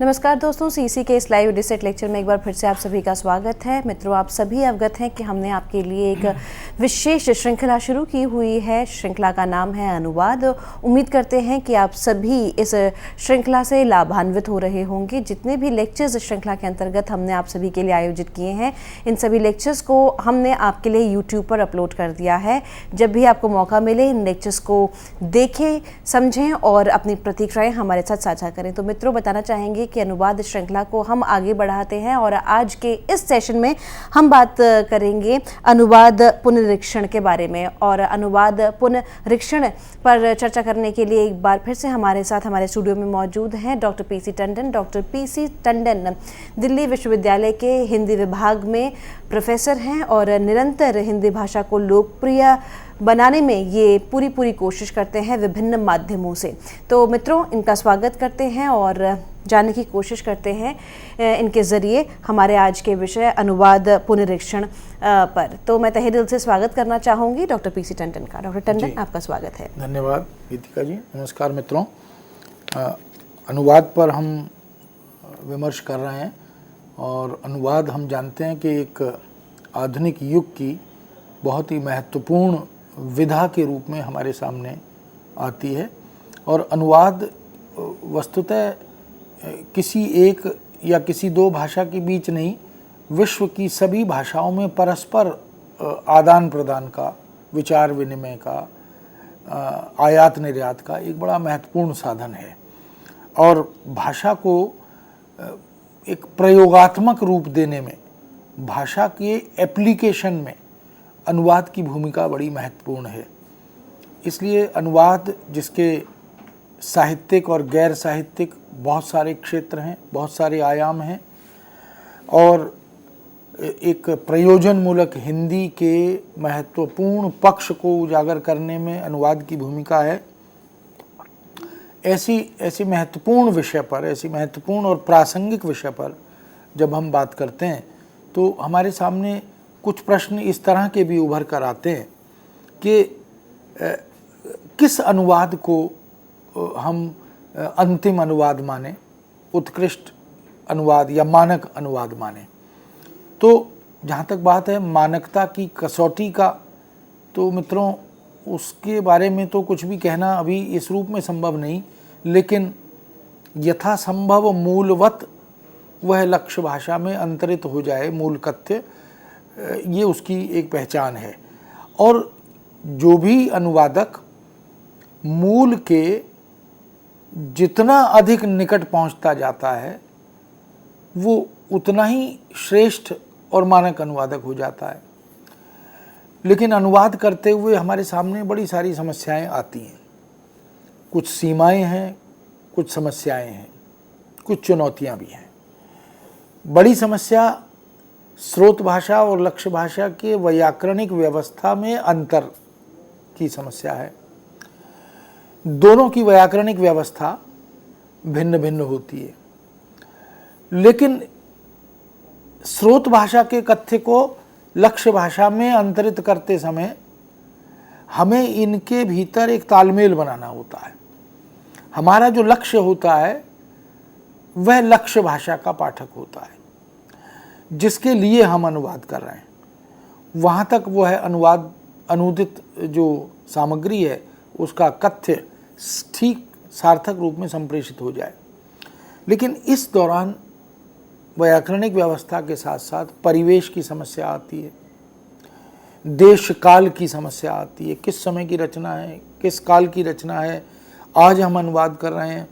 नमस्कार दोस्तों, सीसी के इस लाइव डिसेट लेक्चर में एक बार फिर से आप सभी का स्वागत है। मित्रों, आप सभी अवगत हैं कि हमने आपके लिए एक विशेष श्रृंखला शुरू की हुई है। श्रृंखला का नाम है अनुवाद। उम्मीद करते हैं कि आप सभी इस श्रृंखला से लाभान्वित हो रहे होंगे। जितने भी लेक्चर्स इस श्रृंखला के अंतर्गत हमने आप सभी के लिए आयोजित किए हैं, इन सभी लेक्चर्स को हमने आपके लिए यूट्यूब पर अपलोड कर दिया है। जब भी आपको मौका मिले इन लेक्चर्स को देखें, समझें और अपनी प्रतिक्रियाएं हमारे साथ साझा करें। तो मित्रों, बताना चाहेंगे कि अनुवाद श्रृंखला को हम आगे बढ़ाते हैं और आज के इस सेशन में हम बात करेंगे अनुवाद पुनरीक्षण के बारे में। और अनुवाद पुनरीक्षण पर चर्चा करने के लिए एक बार फिर से हमारे साथ हमारे स्टूडियो में मौजूद हैं doctor PC Tandon. Doctor PC Tandon Delhi विश्वविद्यालय के हिंदी विभाग में प्रोफेसर हैं और निरंतर हिंदी भाषा को लोकप्रिय बनाने में ये पूरी कोशिश करते हैं विभिन्न माध्यमों से। तो मित्रों, इनका स्वागत करते हैं और जानने की कोशिश करते हैं इनके ज़रिए हमारे आज के विषय अनुवाद पुनरीक्षण पर। तो मैं तहे दिल से स्वागत करना चाहूँगी डॉक्टर पीसी टंडन का। डॉक्टर टंडन, आपका स्वागत है। धन्यवाद गीतिका जी। नमस्कार मित्रों, अनुवाद पर हम विमर्श कर रहे हैं और अनुवाद हम जानते हैं कि एक आधुनिक युग की बहुत ही महत्वपूर्ण विधा के रूप में हमारे सामने आती है। और अनुवाद वस्तुतः किसी एक या किसी दो भाषा के बीच नहीं, विश्व की सभी भाषाओं में परस्पर आदान प्रदान का, विचार विनिमय का, आयात निर्यात का एक बड़ा महत्वपूर्ण साधन है। और भाषा को एक प्रयोगात्मक रूप देने में, भाषा के एप्लीकेशन में अनुवाद की भूमिका बड़ी महत्वपूर्ण है। इसलिए अनुवाद, जिसके साहित्यिक और गैर साहित्यिक बहुत सारे क्षेत्र हैं, बहुत सारे आयाम हैं, और एक प्रयोजनमूलक हिंदी के महत्वपूर्ण पक्ष को उजागर करने में अनुवाद की भूमिका है। ऐसी महत्वपूर्ण विषय पर, ऐसी महत्वपूर्ण और प्रासंगिक विषय पर जब हम बात करते हैं तो हमारे सामने कुछ प्रश्न इस तरह के भी उभर कर आते हैं कि किस अनुवाद को हम अंतिम अनुवाद माने, उत्कृष्ट अनुवाद या मानक अनुवाद माने। तो जहाँ तक बात है मानकता की कसौटी का, तो मित्रों उसके बारे में तो कुछ भी कहना अभी इस रूप में संभव नहीं, लेकिन यथासंभव मूलवत वह लक्ष्य भाषा में अंतरित हो जाए, मूल कथ्य, ये उसकी एक पहचान है। और जो भी अनुवादक मूल के जितना अधिक निकट पहुंचता जाता है वो उतना ही श्रेष्ठ और मानक अनुवादक हो जाता है। लेकिन अनुवाद करते हुए हमारे सामने बड़ी सारी समस्याएं आती हैं। कुछ सीमाएं हैं, कुछ समस्याएं हैं, कुछ चुनौतियां भी हैं। बड़ी समस्या स्रोत भाषा और लक्ष्य भाषा के वैयाकरणिक व्यवस्था में अंतर की समस्या है। दोनों की वैयाकरणिक व्यवस्था भिन्न भिन्न होती है, लेकिन स्रोत भाषा के कथ्य को लक्ष्य भाषा में अंतरित करते समय हमें इनके भीतर एक तालमेल बनाना होता है। हमारा जो लक्ष्य होता है वह लक्ष्य भाषा का पाठक होता है, जिसके लिए हम अनुवाद कर रहे हैं। वहाँ तक वो है अनुवाद, अनुदित जो सामग्री है उसका कथ्य ठीक सार्थक रूप में संप्रेषित हो जाए। लेकिन इस दौरान व्याकरणिक व्यवस्था के साथ साथ परिवेश की समस्या आती है, देश काल की समस्या आती है। किस समय की रचना है, किस काल की रचना है, आज हम अनुवाद कर रहे हैं,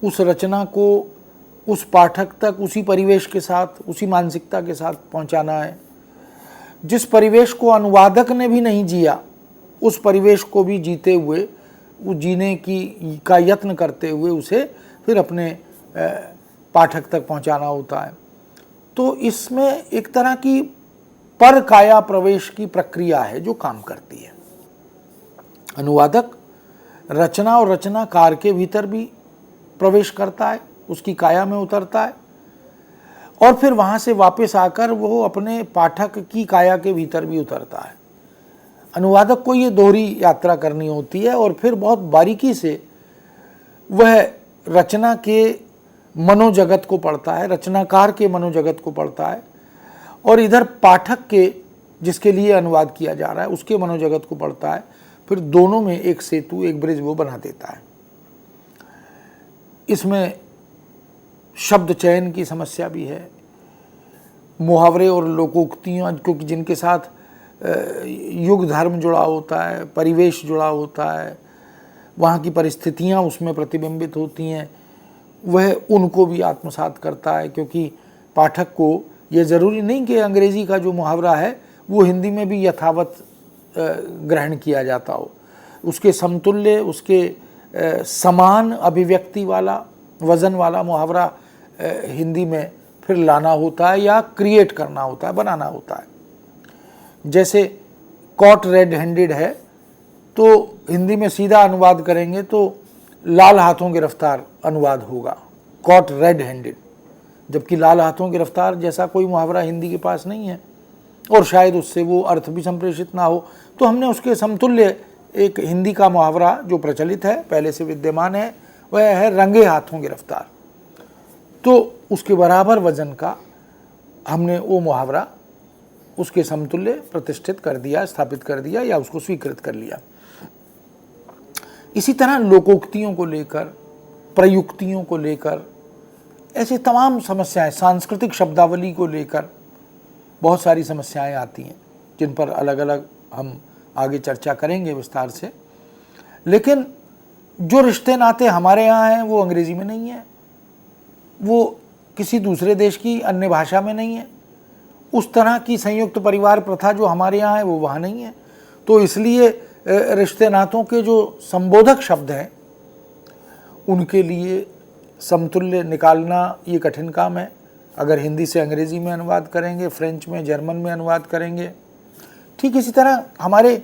उस रचना को उस पाठक तक उसी परिवेश के साथ, उसी मानसिकता के साथ पहुंचाना है। जिस परिवेश को अनुवादक ने भी नहीं जिया, उस परिवेश को भी जीते हुए, वो जीने का यत्न करते हुए उसे फिर अपने पाठक तक पहुंचाना होता है। तो इसमें एक तरह की पर काया प्रवेश की प्रक्रिया है जो काम करती है। अनुवादक रचना और रचनाकार के भीतर भी प्रवेश करता है, उसकी काया में उतरता है, और फिर वहाँ से वापस आकर वो अपने पाठक की काया के भीतर भी उतरता है। अनुवादक को ये दोहरी यात्रा करनी होती है और फिर बहुत बारीकी से वह रचना के मनोजगत को पढ़ता है, रचनाकार के मनोजगत को पढ़ता है, और इधर पाठक के, जिसके लिए अनुवाद किया जा रहा है, उसके मनोजगत को पढ़ता है। फिर दोनों में एक सेतु, एक ब्रिज वो बना देता है। इसमें शब्द चयन की समस्या भी है, मुहावरे और लोकोक्तियाँ, क्योंकि जिनके साथ युग धर्म जुड़ा होता है, परिवेश जुड़ा होता है, वहाँ की परिस्थितियाँ उसमें प्रतिबिंबित होती हैं, वह उनको भी आत्मसात करता है। क्योंकि पाठक को ये ज़रूरी नहीं कि अंग्रेज़ी का जो मुहावरा है वो हिंदी में भी यथावत ग्रहण किया जाता हो। उसके समतुल्य, उसके समान अभिव्यक्ति वाला, वज़न वाला मुहावरा हिंदी में फिर लाना होता है या क्रिएट करना होता है, बनाना होता है। जैसे कॉट रेड हैंडेड है, तो हिंदी में सीधा अनुवाद करेंगे तो लाल हाथों गिरफ्तार अनुवाद होगा, कॉट रेड हैंडेड। जबकि लाल हाथों गिरफ्तार जैसा कोई मुहावरा हिंदी के पास नहीं है, और शायद उससे वो अर्थ भी संप्रेषित ना हो। तो हमने उसके समतुल्य एक हिंदी का मुहावरा जो प्रचलित है, पहले से विद्यमान है, वह है रंगे हाथों गिरफ्तार। तो उसके बराबर वजन का हमने वो मुहावरा उसके समतुल्य प्रतिष्ठित कर दिया, स्थापित कर दिया, या उसको स्वीकृत कर लिया। इसी तरह लोकोक्तियों को लेकर, प्रयुक्तियों को लेकर, ऐसे तमाम समस्याएं, सांस्कृतिक शब्दावली को लेकर बहुत सारी समस्याएं आती हैं, जिन पर अलग अलग हम आगे चर्चा करेंगे विस्तार से। लेकिन जो रिश्ते नाते हमारे यहाँ हैं वो अंग्रेज़ी में नहीं है, वो किसी दूसरे देश की अन्य भाषा में नहीं है। उस तरह की संयुक्त परिवार प्रथा जो हमारे यहाँ है वो वहाँ नहीं है। तो इसलिए रिश्ते नातों के जो संबोधक शब्द हैं उनके लिए समतुल्य निकालना ये कठिन काम है। अगर हिंदी से अंग्रेज़ी में अनुवाद करेंगे, फ्रेंच में, जर्मन में अनुवाद करेंगे। ठीक इसी तरह हमारे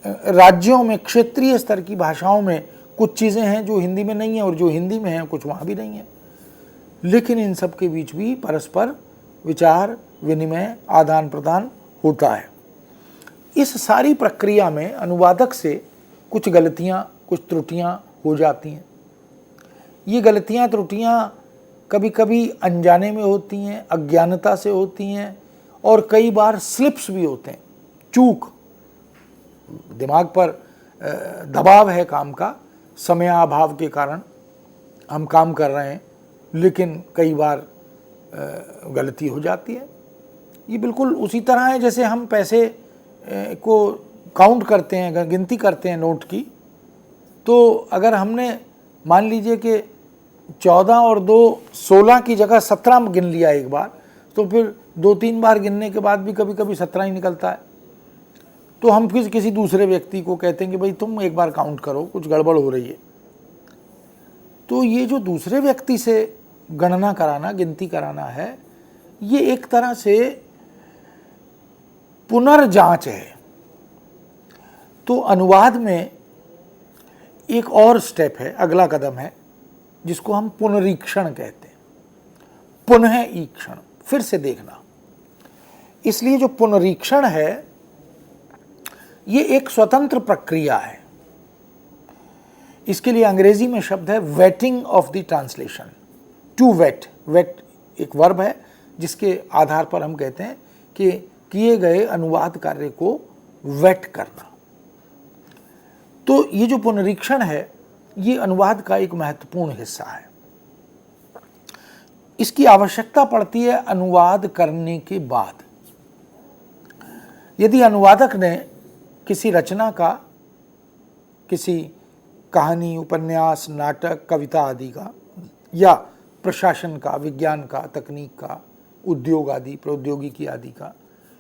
राज्यों में, क्षेत्रीय स्तर की भाषाओं में कुछ चीज़ें हैं जो हिंदी में नहीं है, और जो हिंदी में हैं कुछ वहाँ भी नहीं है। लेकिन इन सब के बीच भी परस्पर विचार विनिमय, आदान प्रदान होता है। इस सारी प्रक्रिया में अनुवादक से कुछ गलतियाँ, कुछ त्रुटियाँ हो जाती हैं। ये गलतियाँ त्रुटियाँ कभी कभी अनजाने में होती हैं, अज्ञानता से होती हैं, और कई बार स्लिप्स भी होते हैं, चूक। दिमाग पर दबाव है काम का, समयाभाव के कारण हम काम कर रहे हैं, लेकिन कई बार गलती हो जाती है। ये बिल्कुल उसी तरह है जैसे हम पैसे को काउंट करते हैं, गिनती करते हैं नोट की। तो अगर हमने मान लीजिए कि 14 और 2 16 की जगह 17 गिन लिया एक बार, तो फिर 2-3 बार गिनने के बाद भी कभी कभी 17 ही निकलता है। तो हम फिर किसी दूसरे व्यक्ति को कहते हैं कि भाई तुम एक बार काउंट करो, कुछ गड़बड़ हो रही है। तो ये जो दूसरे व्यक्ति से गणना कराना, गिनती कराना है, ये एक तरह से पुनर्जांच है। तो अनुवाद में एक और स्टेप है, अगला कदम है, जिसको हम पुनरीक्षण कहते हैं। पुनः ईक्षण, फिर से देखना। इसलिए जो पुनरीक्षण है ये एक स्वतंत्र प्रक्रिया है। इसके लिए अंग्रेजी में शब्द है waiting of the translation. To wait, wait एक वर्ब है जिसके आधार पर हम कहते हैं कि किए गए अनुवाद कार्य को वेट करना। तो ये जो पुनरीक्षण है ये अनुवाद का एक महत्वपूर्ण हिस्सा है। इसकी आवश्यकता पड़ती है अनुवाद करने के बाद। यदि अनुवादक ने किसी रचना का, किसी कहानी, उपन्यास, नाटक, कविता आदि का, या प्रशासन का, विज्ञान का, तकनीक का, उद्योग आदि, प्रौद्योगिकी आदि का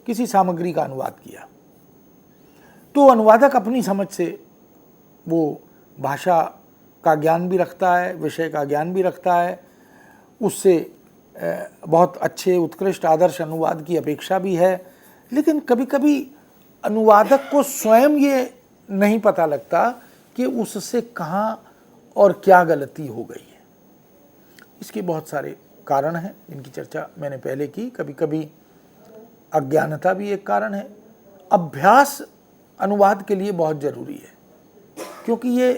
किसी सामग्री का अनुवाद किया, तो अनुवादक अपनी समझ से वो भाषा का ज्ञान भी रखता है, विषय का ज्ञान भी रखता है, उससे बहुत अच्छे उत्कृष्ट आदर्श अनुवाद की अपेक्षा भी है। लेकिन कभी कभी अनुवादक को स्वयं ये नहीं पता लगता कि उससे कहाँ और क्या गलती हो गई है। इसके बहुत सारे कारण हैं जिनकी चर्चा मैंने पहले की। कभी कभी अज्ञानता भी एक कारण है। अभ्यास अनुवाद के लिए बहुत ज़रूरी है, क्योंकि ये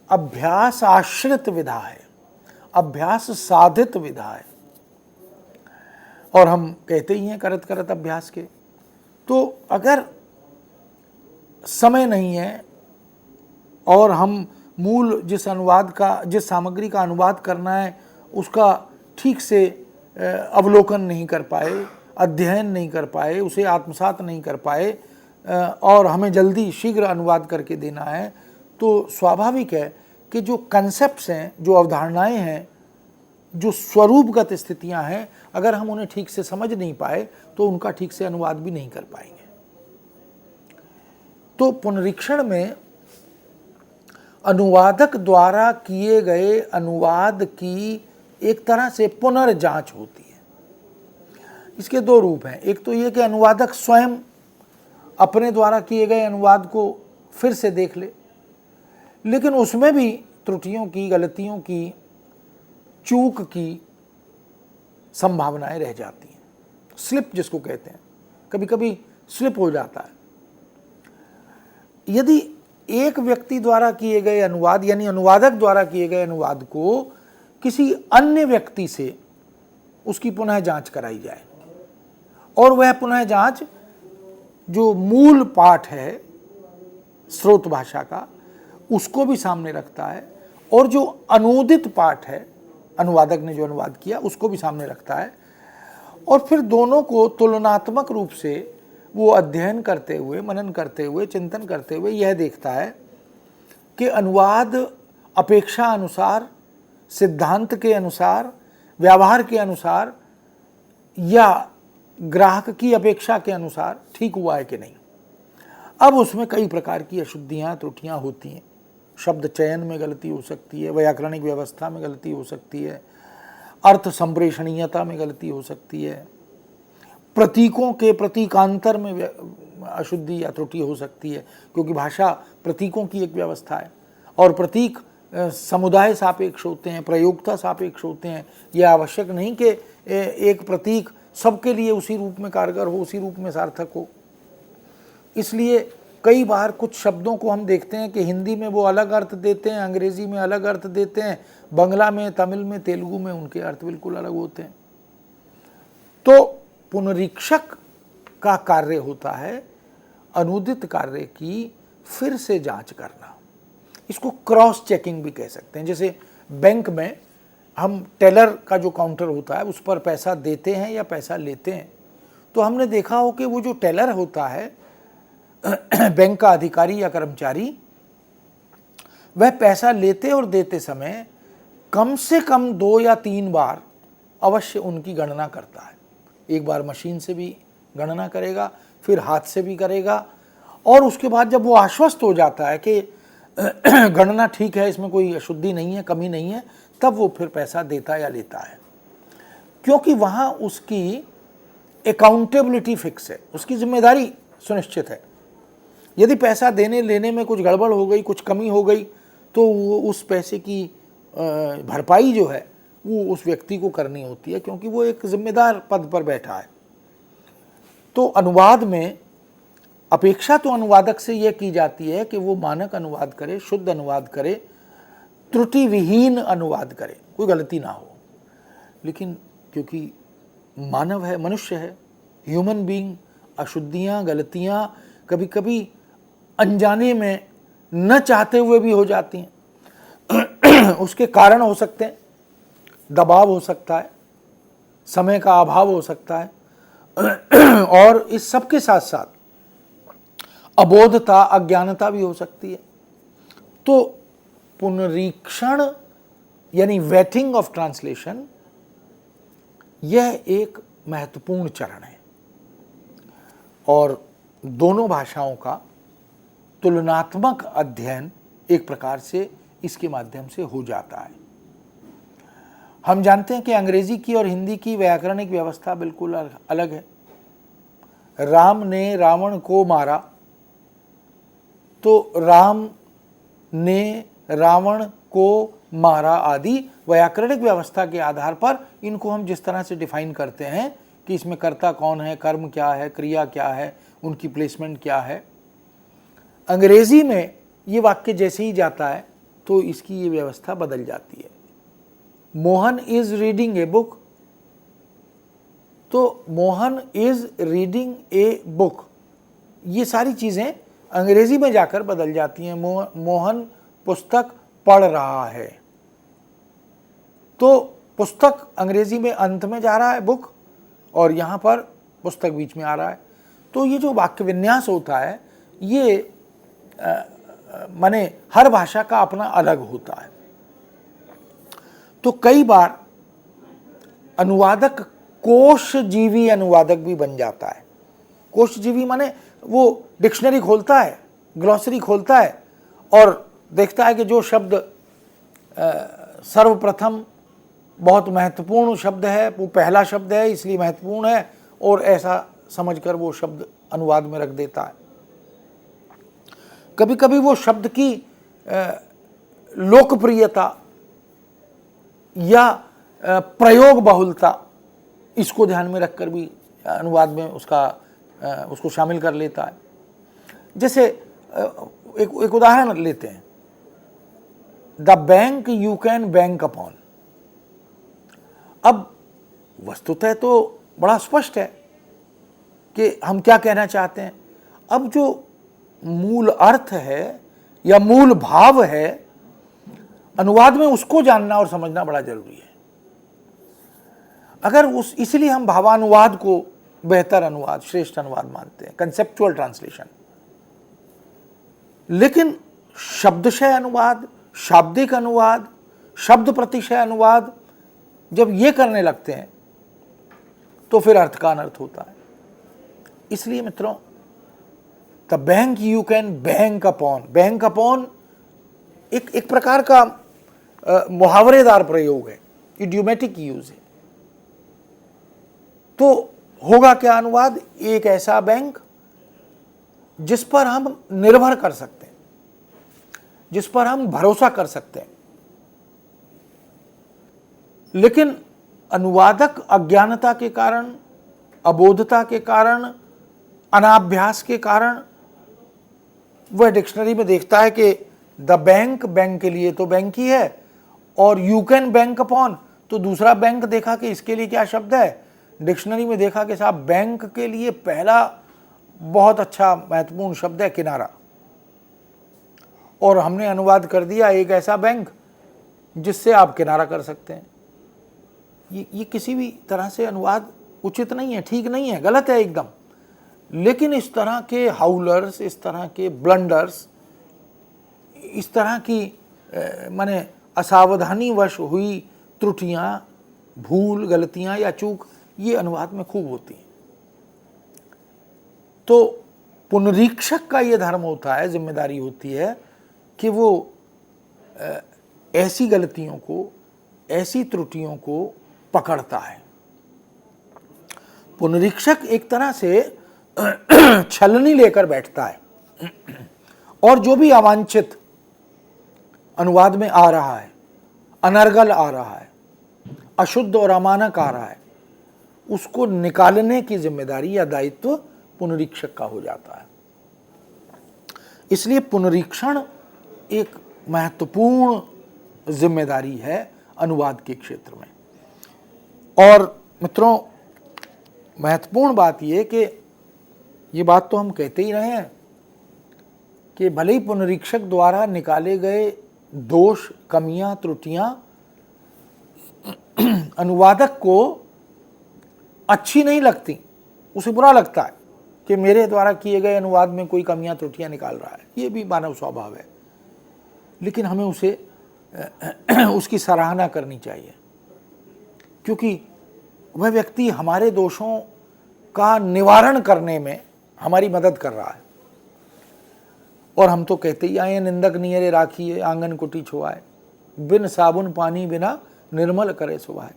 अभ्यास आश्रित विधा है। अभ्यास साधित विधा है, और हम कहते ही हैं करत करत अभ्यास के। तो अगर समय नहीं है और हम मूल जिस सामग्री का अनुवाद करना है उसका ठीक से अवलोकन नहीं कर पाए, अध्ययन नहीं कर पाए, उसे आत्मसात नहीं कर पाए, और हमें जल्दी शीघ्र अनुवाद करके देना है, तो स्वाभाविक है कि जो कंसेप्ट्स हैं, जो अवधारणाएं हैं, जो स्वरूपगत स्थितियां हैं, अगर हम उन्हें ठीक से समझ नहीं पाए तो उनका ठीक से अनुवाद भी नहीं कर पाएंगे। तो पुनरीक्षण में अनुवादक द्वारा किए गए अनुवाद की एक तरह से पुनर्जांच होती है। इसके दो रूप हैं। एक तो ये कि अनुवादक स्वयं अपने द्वारा किए गए अनुवाद को फिर से देख ले, लेकिन उसमें भी त्रुटियों की, गलतियों की, चूक की संभावनाएं रह जाती हैं। स्लिप जिसको कहते हैं, कभी कभी स्लिप हो जाता है। यदि एक व्यक्ति द्वारा किए गए अनुवाद, यानी अनुवादक द्वारा किए गए अनुवाद को किसी अन्य व्यक्ति से उसकी पुनः जांच कराई जाए, और वह पुनः जांच जो मूल पाठ है स्रोत भाषा का उसको भी सामने रखता है, और जो अनुदित पाठ है अनुवादक ने जो अनुवाद किया उसको भी सामने रखता है, और फिर दोनों को तुलनात्मक रूप से वो अध्ययन करते हुए, मनन करते हुए, चिंतन करते हुए यह देखता है कि अनुवाद अपेक्षा अनुसार, सिद्धांत के अनुसार, व्यवहार के अनुसार या ग्राहक की अपेक्षा के अनुसार ठीक हुआ है कि नहीं। अब उसमें कई प्रकार की अशुद्धियाँ, त्रुटियाँ होती हैं। शब्द चयन में गलती हो सकती है, व्याकरणिक व्यवस्था में गलती हो सकती है, अर्थ संप्रेषणीयता में गलती हो सकती है, प्रतीकों के प्रतीकांतर में अशुद्धि या त्रुटि हो सकती है, क्योंकि भाषा प्रतीकों की एक व्यवस्था है, और प्रतीक समुदाय सापेक्ष होते हैं, प्रयोक्ता सापेक्ष होते हैं। यह आवश्यक नहीं कि एक प्रतीक सबके लिए उसी रूप में कारगर हो, उसी रूप में सार्थक हो। इसलिए कई बार कुछ शब्दों को हम देखते हैं कि हिंदी में वो अलग अर्थ देते हैं, अंग्रेजी में अलग अर्थ देते हैं, बंगला में, तमिल में, तेलुगु में उनके अर्थ बिल्कुल अलग होते हैं। तो पुनरीक्षक का कार्य होता है अनुदित कार्य की फिर से जांच करना। इसको क्रॉस चेकिंग भी कह सकते हैं। जैसे बैंक में हम टेलर का जो काउंटर होता है उस पर पैसा देते हैं या पैसा लेते हैं, तो हमने देखा हो कि वो जो टेलर होता है बैंक का अधिकारी या कर्मचारी, वह पैसा लेते और देते समय कम से कम 2 या 3 बार अवश्य उनकी गणना करता है। एक बार मशीन से भी गणना करेगा, फिर हाथ से भी करेगा, और उसके बाद जब वो आश्वस्त हो जाता है कि गणना ठीक है, इसमें कोई अशुद्धि नहीं है, कमी नहीं है, तब वो फिर पैसा देता या लेता है। क्योंकि वहाँ उसकी अकाउंटेबिलिटी फिक्स है, उसकी जिम्मेदारी सुनिश्चित है। यदि पैसा देने लेने में कुछ गड़बड़ हो गई, कुछ कमी हो गई, तो वो उस पैसे की भरपाई जो है वो उस व्यक्ति को करनी होती है, क्योंकि वो एक जिम्मेदार पद पर बैठा है। तो अनुवाद में अपेक्षा तो अनुवादक से यह की जाती है कि वो मानक अनुवाद करे, शुद्ध अनुवाद करे, त्रुटि विहीन अनुवाद करे, कोई गलती ना हो। लेकिन क्योंकि मानव है, मनुष्य है, ह्यूमन बीइंग, अशुद्धियाँ, गलतियाँ कभी कभी अनजाने में न चाहते हुए भी हो जाती हैं। उसके कारण हो सकते हैं, दबाव हो सकता है, समय का अभाव हो सकता है, और इस सब के साथ साथ अबोधता, अज्ञानता भी हो सकती है। तो पुनरीक्षण यानी वेटिंग ऑफ ट्रांसलेशन, यह एक महत्वपूर्ण चरण है, और दोनों भाषाओं का तुलनात्मक अध्ययन एक प्रकार से इसके माध्यम से हो जाता है। हम जानते हैं कि अंग्रेजी की और हिंदी की व्याकरणिक व्यवस्था बिल्कुल अलग है। राम ने रावण को मारा, तो राम ने रावण को मारा आदि व्याकरणिक व्यवस्था के आधार पर इनको हम जिस तरह से डिफाइन करते हैं कि इसमें कर्ता कौन है, कर्म क्या है, क्रिया क्या है, उनकी प्लेसमेंट क्या है, अंग्रेजी में ये वाक्य जैसे ही जाता है तो इसकी ये व्यवस्था बदल जाती है। Mohan is reading a book, तो Mohan is reading a book, ये सारी चीज़ें अंग्रेजी में जाकर बदल जाती हैं। मोहन पुस्तक पढ़ रहा है, तो पुस्तक अंग्रेजी में अंत में जा रहा है बुक, और यहाँ पर पुस्तक बीच में आ रहा है। तो ये जो वाक्य विन्यास होता है ये माने हर भाषा का अपना अलग होता है। तो कई बार अनुवादक कोशजीवी अनुवादक भी बन जाता है। कोशजीवी माने वो डिक्शनरी खोलता है, ग्लॉसरी खोलता है और देखता है कि जो शब्द सर्वप्रथम बहुत महत्वपूर्ण शब्द है, वो पहला शब्द है इसलिए महत्वपूर्ण है, और ऐसा समझकर वो शब्द अनुवाद में रख देता है। कभी कभी वो शब्द की लोकप्रियता या प्रयोग बहुलता, इसको ध्यान में रखकर भी अनुवाद में उसको शामिल कर लेता है। जैसे एक उदाहरण लेते हैं, the bank you can bank upon. अब वस्तुतः तो बड़ा स्पष्ट है कि हम क्या कहना चाहते हैं। अब जो मूल अर्थ है या मूल भाव है, अनुवाद में उसको जानना और समझना बड़ा जरूरी है। अगर इसलिए हम भावानुवाद को बेहतर अनुवाद, श्रेष्ठ अनुवाद मानते हैं, कंसेप्चुअल ट्रांसलेशन। लेकिन शब्दशः अनुवाद, शाब्दिक अनुवाद, शब्द प्रतिशय अनुवाद जब ये करने लगते हैं तो फिर अर्थ का अनर्थ होता है। इसलिए मित्रों, the bank you can bank upon, bank upon एक प्रकार का मुहावरेदार प्रयोग है, इडियोमेटिक यूज है। तो होगा क्या अनुवाद, एक ऐसा बैंक जिस पर हम निर्भर कर सकते हैं, जिस पर हम भरोसा कर सकते हैं। लेकिन अनुवादक अज्ञानता के कारण, अबोधता के कारण, अनाभ्यास के कारण वह डिक्शनरी में देखता है कि द बैंक, बैंक के लिए तो बैंक ही है, और यू कैन बैंक अपॉन तो दूसरा बैंक देखा कि इसके लिए क्या शब्द है। डिक्शनरी में देखा कि साहब बैंक के लिए पहला बहुत अच्छा महत्वपूर्ण शब्द है किनारा, और हमने अनुवाद कर दिया एक ऐसा बैंक जिससे आप किनारा कर सकते हैं। ये किसी भी तरह से अनुवाद उचित नहीं है, ठीक नहीं है, गलत है एकदम। लेकिन इस तरह के हाउलर्स, इस तरह के ब्लंडर्स, इस तरह की माने असावधानीवश हुई त्रुटियां, भूल, गलतियां या चूक, ये अनुवाद में खूब होती हैं। तो पुनरीक्षक का ये धर्म होता है, जिम्मेदारी होती है कि वो ऐसी गलतियों को, ऐसी त्रुटियों को पकड़ता है। पुनरीक्षक एक तरह से छलनी लेकर बैठता है, और जो भी अवांछित अनुवाद में आ रहा है, अनर्गल आ रहा है, अशुद्ध और अमानक आ रहा है, उसको निकालने की जिम्मेदारी या दायित्व पुनरीक्षक का हो जाता है। इसलिए पुनरीक्षण एक महत्वपूर्ण जिम्मेदारी है अनुवाद के क्षेत्र में। और मित्रों, महत्वपूर्ण बात यह कि ये बात तो हम कहते ही रहे हैं कि भले ही पुनरीक्षक द्वारा निकाले गए दोष, कमियां, त्रुटियां अनुवादक को अच्छी नहीं लगती, उसे बुरा लगता है कि मेरे द्वारा किए गए अनुवाद में कोई कमियां, त्रुटियां निकाल रहा है। ये भी मानव स्वभाव है, लेकिन हमें उसकी सराहना करनी चाहिए, क्योंकि वह व्यक्ति हमारे दोषों का निवारण करने में हमारी मदद कर रहा है। और हम तो कहते ही आए, निंदक नियरे राखिए आंगन कुटी छुआए, बिन साबुन पानी बिना निर्मल करे सुभाए।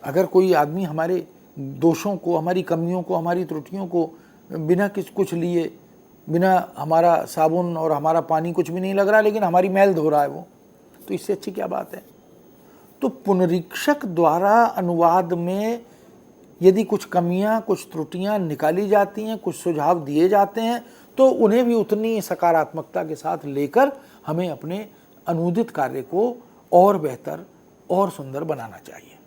अगर कोई आदमी हमारे दोषों को, हमारी कमियों को, हमारी त्रुटियों को बिना कुछ लिए, बिना हमारा साबुन और हमारा पानी कुछ भी नहीं लग रहा, लेकिन हमारी मैल धो रहा है वो, तो इससे अच्छी क्या बात है। तो पुनरीक्षक द्वारा अनुवाद में यदि कुछ कमियां, कुछ त्रुटियां निकाली जाती हैं, कुछ सुझाव दिए जाते हैं, तो उन्हें भी उतनी सकारात्मकता के साथ लेकर हमें अपने अनुदित कार्य को और बेहतर और सुंदर बनाना चाहिए।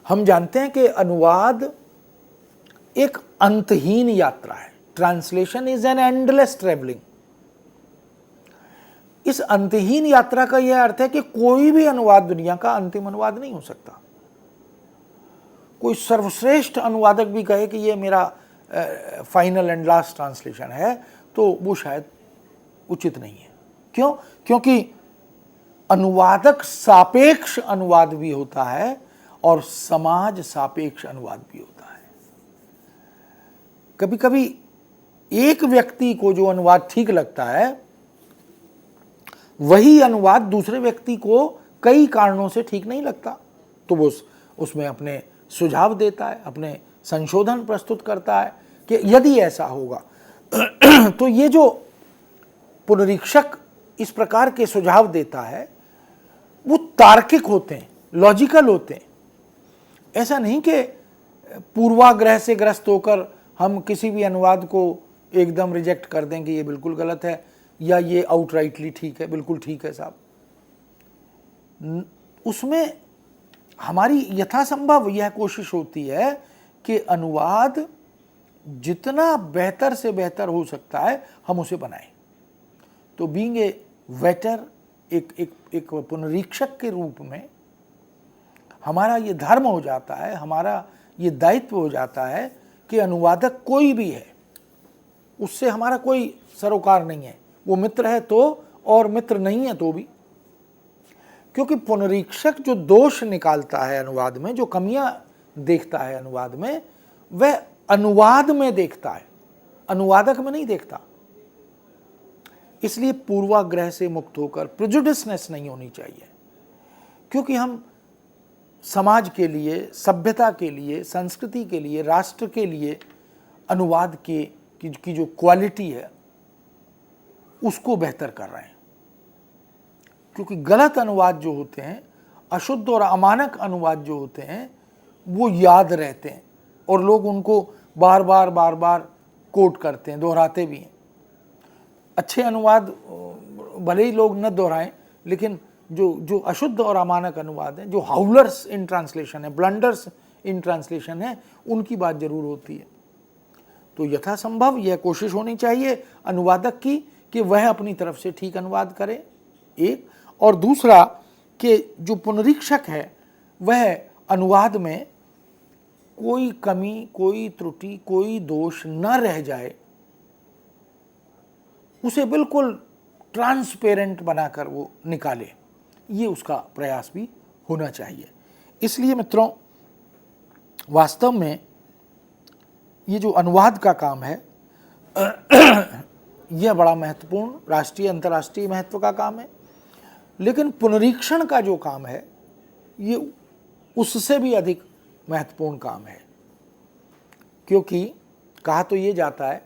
हम जानते हैं कि अनुवाद एक अंतहीन यात्रा है। Translation is an endless travelling. इस अंतहीन यात्रा का यह अर्थ है कि कोई भी अनुवाद दुनिया का अंतिम अनुवाद नहीं हो सकता। कोई सर्वश्रेष्ठ अनुवादक भी कहे कि यह मेरा फाइनल एंड लास्ट ट्रांसलेशन है, तो वो शायद उचित नहीं है। क्यों? क्योंकि अनुवादक सापेक्ष अनुवाद भी होता है और समाज सापेक्ष अनुवाद भी होता है। कभी कभी एक व्यक्ति को जो अनुवाद ठीक लगता है, वही अनुवाद दूसरे व्यक्ति को कई कारणों से ठीक नहीं लगता, तो वो उसमें अपने सुझाव देता है, अपने संशोधन प्रस्तुत करता है कि यदि ऐसा होगा तो ये जो पुनरीक्षक इस प्रकार के सुझाव देता है वो तार्किक होते हैं, लॉजिकल होते हैं। ऐसा नहीं कि पूर्वाग्रह से ग्रस्त होकर हम किसी भी अनुवाद को एकदम रिजेक्ट कर दें कि ये बिल्कुल गलत है या ये आउटराइटली ठीक है, बिल्कुल ठीक है साहब। उसमें हमारी यथासंभव यह कोशिश होती है कि अनुवाद जितना बेहतर से बेहतर हो सकता है हम उसे बनाएं। तो बीइंग ए वेटर, एक पुनरीक्षक के रूप में हमारा ये धर्म हो जाता है, हमारा ये दायित्व हो जाता है कि अनुवादक कोई भी है उससे हमारा कोई सरोकार नहीं है, वो मित्र है तो और मित्र नहीं है तो भी। क्योंकि पुनरीक्षक जो दोष निकालता है अनुवाद में, जो कमियां देखता है अनुवाद में, वह अनुवाद में देखता है, अनुवादक में नहीं देखता। इसलिए पूर्वाग्रह से मुक्त होकर प्रेजुडिसनेस नहीं होनी चाहिए, क्योंकि हम समाज के लिए, सभ्यता के लिए, संस्कृति के लिए, राष्ट्र के लिए अनुवाद की जो क्वालिटी है उसको बेहतर कर रहे हैं। क्योंकि गलत अनुवाद जो होते हैं, अशुद्ध और अमानक अनुवाद जो होते हैं, वो याद रहते हैं और लोग उनको बार बार कोट करते हैं, दोहराते भी हैं। अच्छे अनुवाद भले ही लोग न दोहराएं, लेकिन जो अशुद्ध और अमानक अनुवाद हैं, जो हाउलर्स इन ट्रांसलेशन है, ब्लंडर्स इन ट्रांसलेशन है, उनकी बात जरूर होती है। तो यथासंभव यह कोशिश होनी चाहिए अनुवादक की कि वह अपनी तरफ से ठीक अनुवाद करे, एक। और दूसरा कि जो पुनरीक्षक है वह अनुवाद में कोई कमी, कोई त्रुटि, कोई दोष न रह जाए, उसे बिल्कुल ट्रांसपेरेंट बनाकर वो निकाले, ये उसका प्रयास भी होना चाहिए। इसलिए मित्रों, वास्तव में ये जो अनुवाद का काम है यह बड़ा महत्वपूर्ण राष्ट्रीय अंतर्राष्ट्रीय महत्व का काम है। लेकिन पुनरीक्षण का जो काम है ये उससे भी अधिक महत्वपूर्ण काम है, क्योंकि कहा तो ये जाता है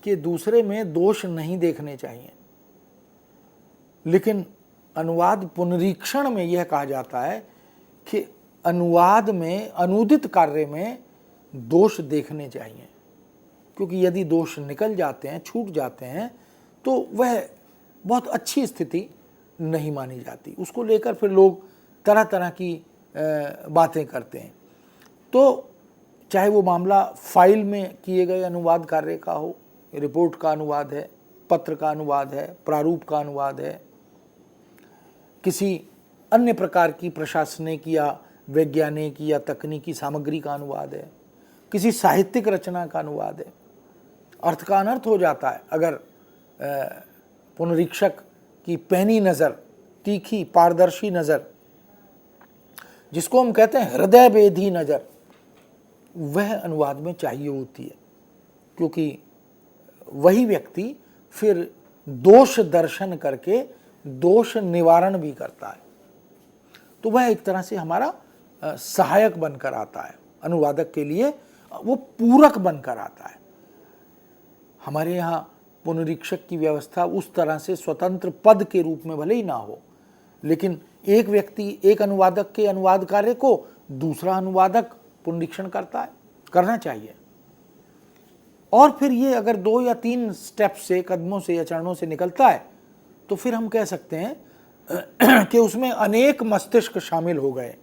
कि दूसरे में दोष नहीं देखने चाहिए, लेकिन अनुवाद पुनरीक्षण में यह कहा जाता है कि अनुवाद में, अनुदित कार्य में दोष देखने चाहिए। क्योंकि यदि दोष निकल जाते हैं, छूट जाते हैं, तो वह बहुत अच्छी स्थिति नहीं मानी जाती। उसको लेकर फिर लोग तरह तरह की बातें करते हैं। तो चाहे वो मामला फाइल में किए गए अनुवाद कार्य का हो, रिपोर्ट का अनुवाद है, पत्र का अनुवाद है, प्रारूप का अनुवाद है, किसी अन्य प्रकार की प्रशासनिक या वैज्ञानिक या तकनीकी सामग्री का अनुवाद है, किसी साहित्यिक रचना का अनुवाद है। अर्थ का अनर्थ हो जाता है अगर पुनरीक्षक की पैनी नज़र, तीखी पारदर्शी नज़र, जिसको हम कहते हैं हृदय भेदी नज़र, वह अनुवाद में चाहिए होती है। क्योंकि वही व्यक्ति फिर दोष दर्शन करके दोष निवारण भी करता है। तो वह एक तरह से हमारा सहायक बनकर आता है, अनुवादक के लिए वो पूरक बनकर आता है। हमारे यहाँ पुनरीक्षक की व्यवस्था उस तरह से स्वतंत्र पद के रूप में भले ही ना हो, लेकिन एक व्यक्ति, एक अनुवादक के अनुवाद कार्य को दूसरा अनुवादक पुनरीक्षण करता है, करना चाहिए। और फिर ये अगर 2 या 3 स्टेप से, कदमों से या चरणों से निकलता है, तो फिर हम कह सकते हैं कि उसमें अनेक मस्तिष्क शामिल हो गए,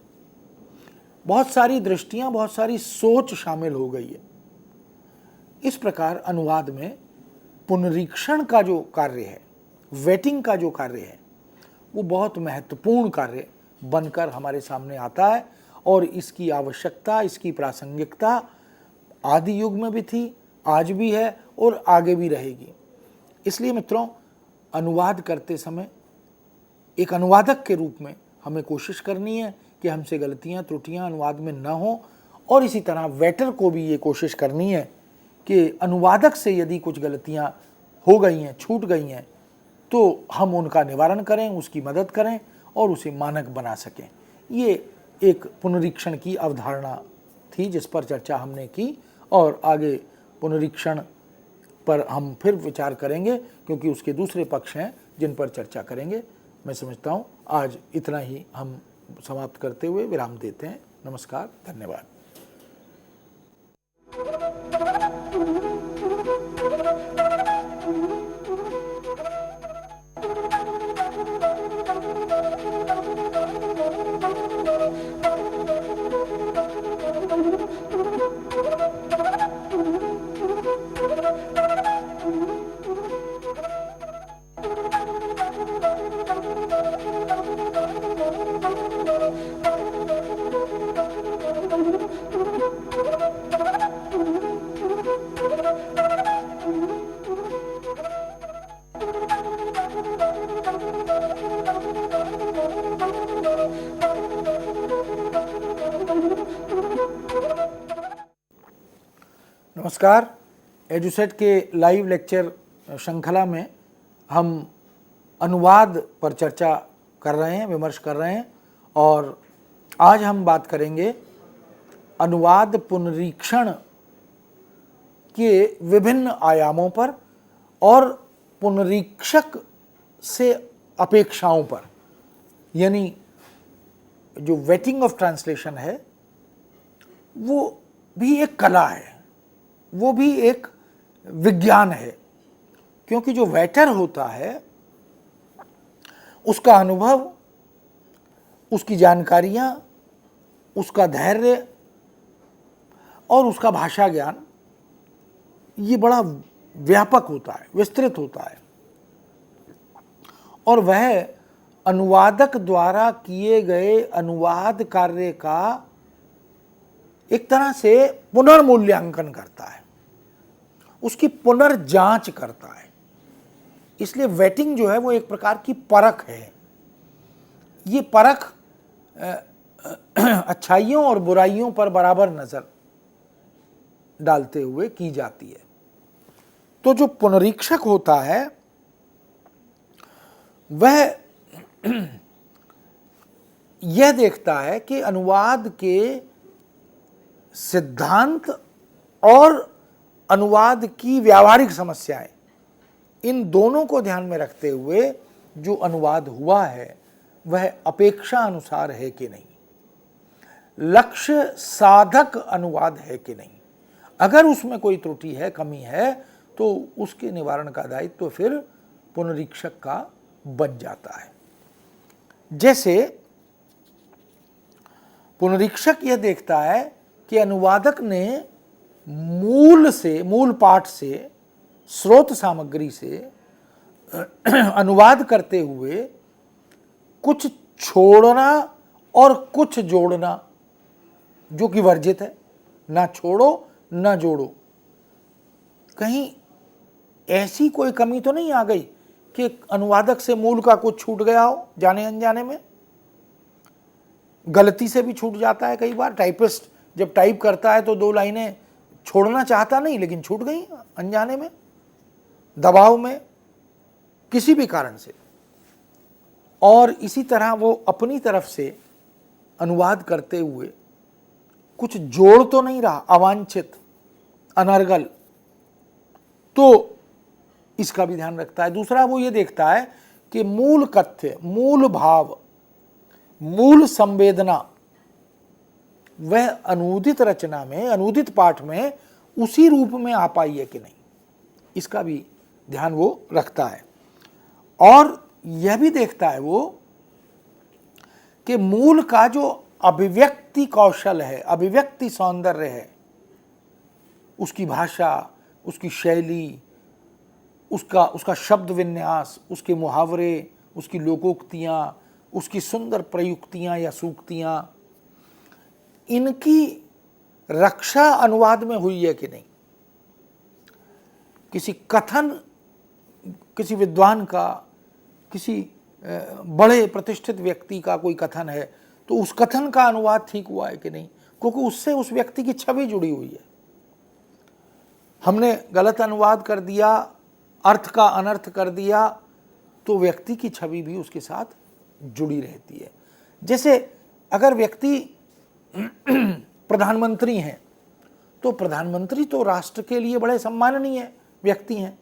बहुत सारी दृष्टियां, बहुत सारी सोच शामिल हो गई है। इस प्रकार अनुवाद में पुनरीक्षण का जो कार्य है, वेटिंग का जो कार्य है, वो बहुत महत्वपूर्ण कार्य बनकर हमारे सामने आता है और इसकी आवश्यकता, इसकी प्रासंगिकता आदि युग में भी थी, आज भी है और आगे भी रहेगी। इसलिए मित्रों, अनुवाद करते समय एक अनुवादक के रूप में हमें कोशिश करनी है कि हमसे गलतियां, त्रुटियां अनुवाद में न हो, और इसी तरह वेटर को भी ये कोशिश करनी है कि अनुवादक से यदि कुछ गलतियां हो गई हैं, छूट गई हैं, तो हम उनका निवारण करें, उसकी मदद करें और उसे मानक बना सकें। ये एक पुनरीक्षण की अवधारणा थी जिस पर चर्चा हमने की, और आगे पुनरीक्षण पर हम फिर विचार करेंगे क्योंकि उसके दूसरे पक्ष हैं जिन पर चर्चा करेंगे। मैं समझता हूँ आज इतना ही हम समाप्त करते हुए विराम देते हैं। नमस्कार, धन्यवाद। नमस्कार। एजुसेट के लाइव लेक्चर श्रृंखला में हम अनुवाद पर चर्चा कर रहे हैं, विमर्श कर रहे हैं, और आज हम बात करेंगे अनुवाद पुनरीक्षण के विभिन्न आयामों पर और पुनरीक्षक से अपेक्षाओं पर। यानी जो वेटिंग ऑफ ट्रांसलेशन है वो भी एक कला है, वो भी एक विज्ञान है, क्योंकि जो वेटर होता है उसका अनुभव, उसकी जानकारियां, उसका धैर्य और उसका भाषा ज्ञान ये बड़ा व्यापक होता है, विस्तृत होता है, और वह अनुवादक द्वारा किए गए अनुवाद कार्य का एक तरह से पुनर्मूल्यांकन करता है, उसकी पुनर्जांच करता है। इसलिए वेटिंग जो है वो एक प्रकार की परख है। ये परख अच्छाइयों और बुराइयों पर बराबर नजर डालते हुए की जाती है। तो जो पुनरीक्षक होता है वह यह देखता है कि अनुवाद के सिद्धांत और अनुवाद की व्यावहारिक समस्याएं, इन दोनों को ध्यान में रखते हुए जो अनुवाद हुआ है वह अपेक्षा अनुसार है कि नहीं, लक्ष्य साधक अनुवाद है कि नहीं। अगर उसमें कोई त्रुटि है, कमी है, तो उसके निवारण का दायित्व तो फिर पुनरीक्षक का बन जाता है। जैसे पुनरीक्षक यह देखता है कि अनुवादक ने मूल पाठ से, स्रोत सामग्री से अनुवाद करते हुए कुछ छोड़ना और कुछ जोड़ना जो कि वर्जित है, ना छोड़ो ना जोड़ो। कहीं ऐसी कोई कमी तो नहीं आ गई कि अनुवादक से मूल का कुछ छूट गया हो जाने अनजाने में। गलती से भी छूट जाता है कई बार। टाइपिस्ट जब टाइप करता है तो 2 लाइनें छोड़ना चाहता नहीं, लेकिन छूट गई अनजाने में, दबाव में, किसी भी कारण से। और इसी तरह वो अपनी तरफ से अनुवाद करते हुए कुछ जोड़ तो नहीं रहा, अवांछित, अनर्गल, तो इसका भी ध्यान रखता है। दूसरा वो ये देखता है कि मूल कथ्य, मूल भाव, मूल संवेदना वह अनुदित रचना में, अनुदित पाठ में उसी रूप में आ पाई है कि नहीं, इसका भी ध्यान वो रखता है। और यह भी देखता है वो कि मूल का जो अभिव्यक्ति कौशल है, अभिव्यक्ति सौंदर्य है, उसकी भाषा, उसकी शैली, उसका शब्द विन्यास, उसके मुहावरे, उसकी लोकोक्तियाँ, उसकी सुंदर प्रयुक्तियाँ या सूक्तियाँ, इनकी रक्षा अनुवाद में हुई है कि नहीं। किसी कथन, किसी विद्वान का, किसी बड़े प्रतिष्ठित व्यक्ति का कोई कथन है तो उस कथन का अनुवाद ठीक हुआ है कि नहीं, क्योंकि उससे उस व्यक्ति की छवि जुड़ी हुई है। हमने गलत अनुवाद कर दिया, अर्थ का अनर्थ कर दिया, तो व्यक्ति की छवि भी उसके साथ जुड़ी रहती है। जैसे अगर व्यक्ति प्रधानमंत्री हैं तो प्रधानमंत्री तो राष्ट्र के लिए बड़े सम्माननीय व्यक्ति हैं।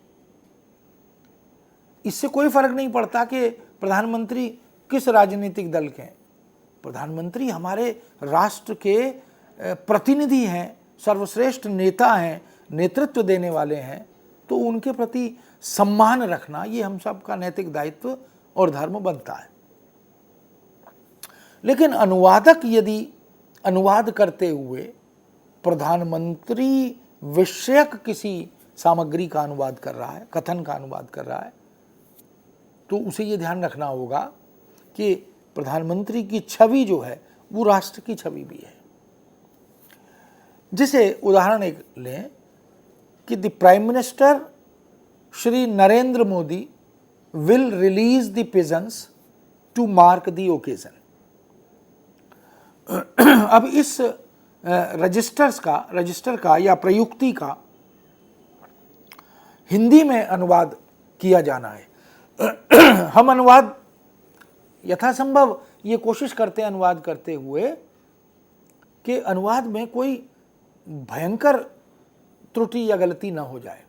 इससे कोई फर्क नहीं पड़ता कि प्रधानमंत्री किस राजनीतिक दल के हैं। प्रधानमंत्री हमारे राष्ट्र के प्रतिनिधि हैं, सर्वश्रेष्ठ नेता हैं, नेतृत्व देने वाले हैं, तो उनके प्रति सम्मान रखना ये हम सब का नैतिक दायित्व और धर्म बनता है। लेकिन अनुवादक यदि अनुवाद करते हुए प्रधानमंत्री विषयक किसी सामग्री का अनुवाद कर रहा है, कथन का अनुवाद कर रहा है, तो उसे ये ध्यान रखना होगा कि प्रधानमंत्री की छवि जो है वो राष्ट्र की छवि भी है। जैसे उदाहरण एक लें कि the prime minister Shri Narendra Modi will release the pigeons to mark the occasion. अब इस रजिस्टर का या प्रयुक्ति का हिंदी में अनुवाद किया जाना है। हम अनुवाद यथासंभव ये कोशिश करते हैं अनुवाद करते हुए कि अनुवाद में कोई भयंकर त्रुटि या गलती ना हो जाए।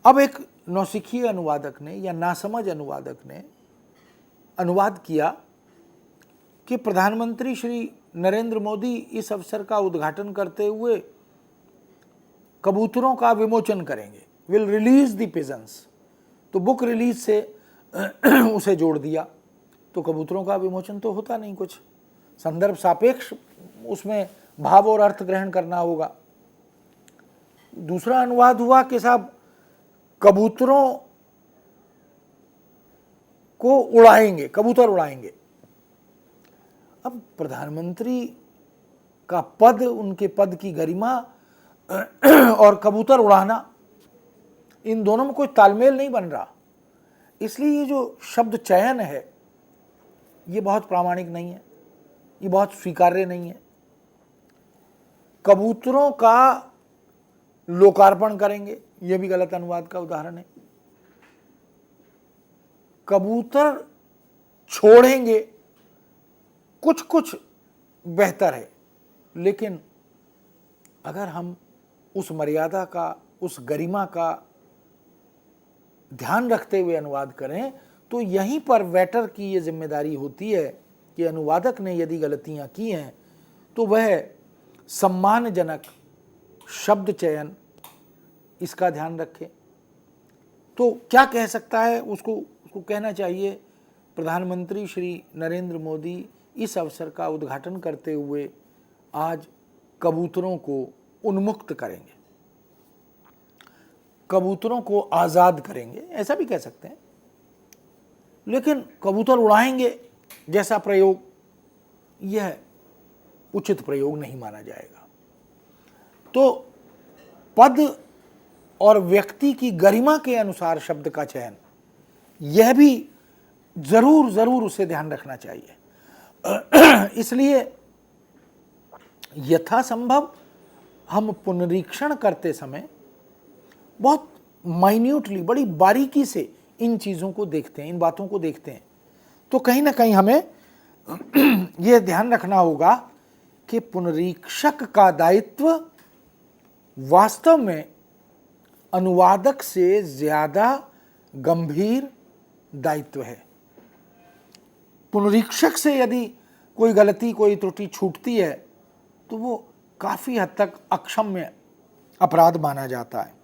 अब एक नौसिखिए अनुवादक ने या नासमझ अनुवादक ने अनुवाद किया कि प्रधानमंत्री श्री नरेंद्र मोदी इस अवसर का उद्घाटन करते हुए कबूतरों का विमोचन करेंगे, विल रिलीज द पिजन्स। तो बुक रिलीज से उसे जोड़ दिया, तो कबूतरों का विमोचन तो होता नहीं, कुछ संदर्भ सापेक्ष उसमें भाव और अर्थ ग्रहण करना होगा। दूसरा अनुवाद हुआ कि साहब कबूतरों को उड़ाएंगे, कबूतर उड़ाएंगे। अब प्रधानमंत्री का पद, उनके पद की गरिमा और कबूतर उड़ाना, इन दोनों में कोई तालमेल नहीं बन रहा। इसलिए ये जो शब्द चयन है ये बहुत प्रामाणिक नहीं है, ये बहुत स्वीकार्य नहीं है। कबूतरों का लोकार्पण करेंगे, ये भी गलत अनुवाद का उदाहरण है। कबूतर छोड़ेंगे, कुछ कुछ बेहतर है, लेकिन अगर हम उस मर्यादा का, उस गरिमा का ध्यान रखते हुए अनुवाद करें तो यहीं पर वेटर की ये जिम्मेदारी होती है कि अनुवादक ने यदि गलतियां की हैं तो वह सम्मानजनक शब्द चयन इसका ध्यान रखे। तो क्या कह सकता है, उसको कहना चाहिए प्रधानमंत्री श्री नरेंद्र मोदी इस अवसर का उद्घाटन करते हुए आज कबूतरों को उन्मुक्त करेंगे, कबूतरों को आज़ाद करेंगे, ऐसा भी कह सकते हैं। लेकिन कबूतर उड़ाएंगे जैसा प्रयोग यह उचित प्रयोग नहीं माना जाएगा। तो पद और व्यक्ति की गरिमा के अनुसार शब्द का चयन, यह भी जरूर उसे ध्यान रखना चाहिए। इसलिए यथासंभव हम पुनरीक्षण करते समय बहुत माइन्यूटली, बड़ी बारीकी से इन चीज़ों को देखते हैं, इन बातों को देखते हैं। तो कहीं ना कहीं हमें यह ध्यान रखना होगा कि पुनरीक्षक का दायित्व वास्तव में अनुवादक से ज़्यादा गंभीर दायित्व है। पुनरीक्षक से यदि कोई गलती, कोई त्रुटि छूटती है तो वो काफ़ी हद तक अक्षम्य अपराध माना जाता है।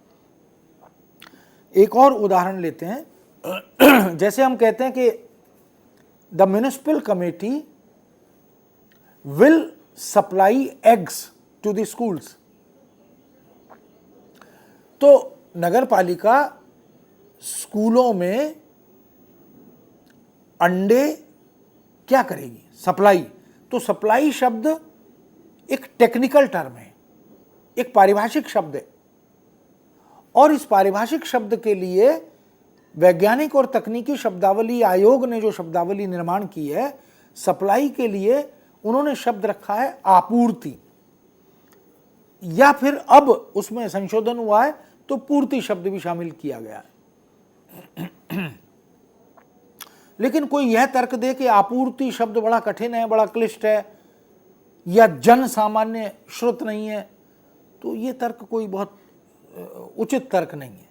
एक और उदाहरण लेते हैं। जैसे हम कहते हैं कि the municipal committee will supply eggs to the schools. तो नगर पालिका स्कूलों में अंडे क्या करेगी? सप्लाई। तो सप्लाई शब्द एक टेक्निकल टर्म है, एक पारिभाषिक शब्द है, और इस पारिभाषिक शब्द के लिए वैज्ञानिक और तकनीकी शब्दावली आयोग ने जो शब्दावली निर्माण की है, सप्लाई के लिए उन्होंने शब्द रखा है आपूर्ति, या फिर अब उसमें संशोधन हुआ है तो पूर्ति शब्द भी शामिल किया गया है। लेकिन कोई यह तर्क दे कि आपूर्ति शब्द बड़ा कठिन है, बड़ा क्लिष्ट है, या जन सामान्य श्रुत नहीं है, तो ये तर्क कोई बहुत उचित तर्क नहीं है,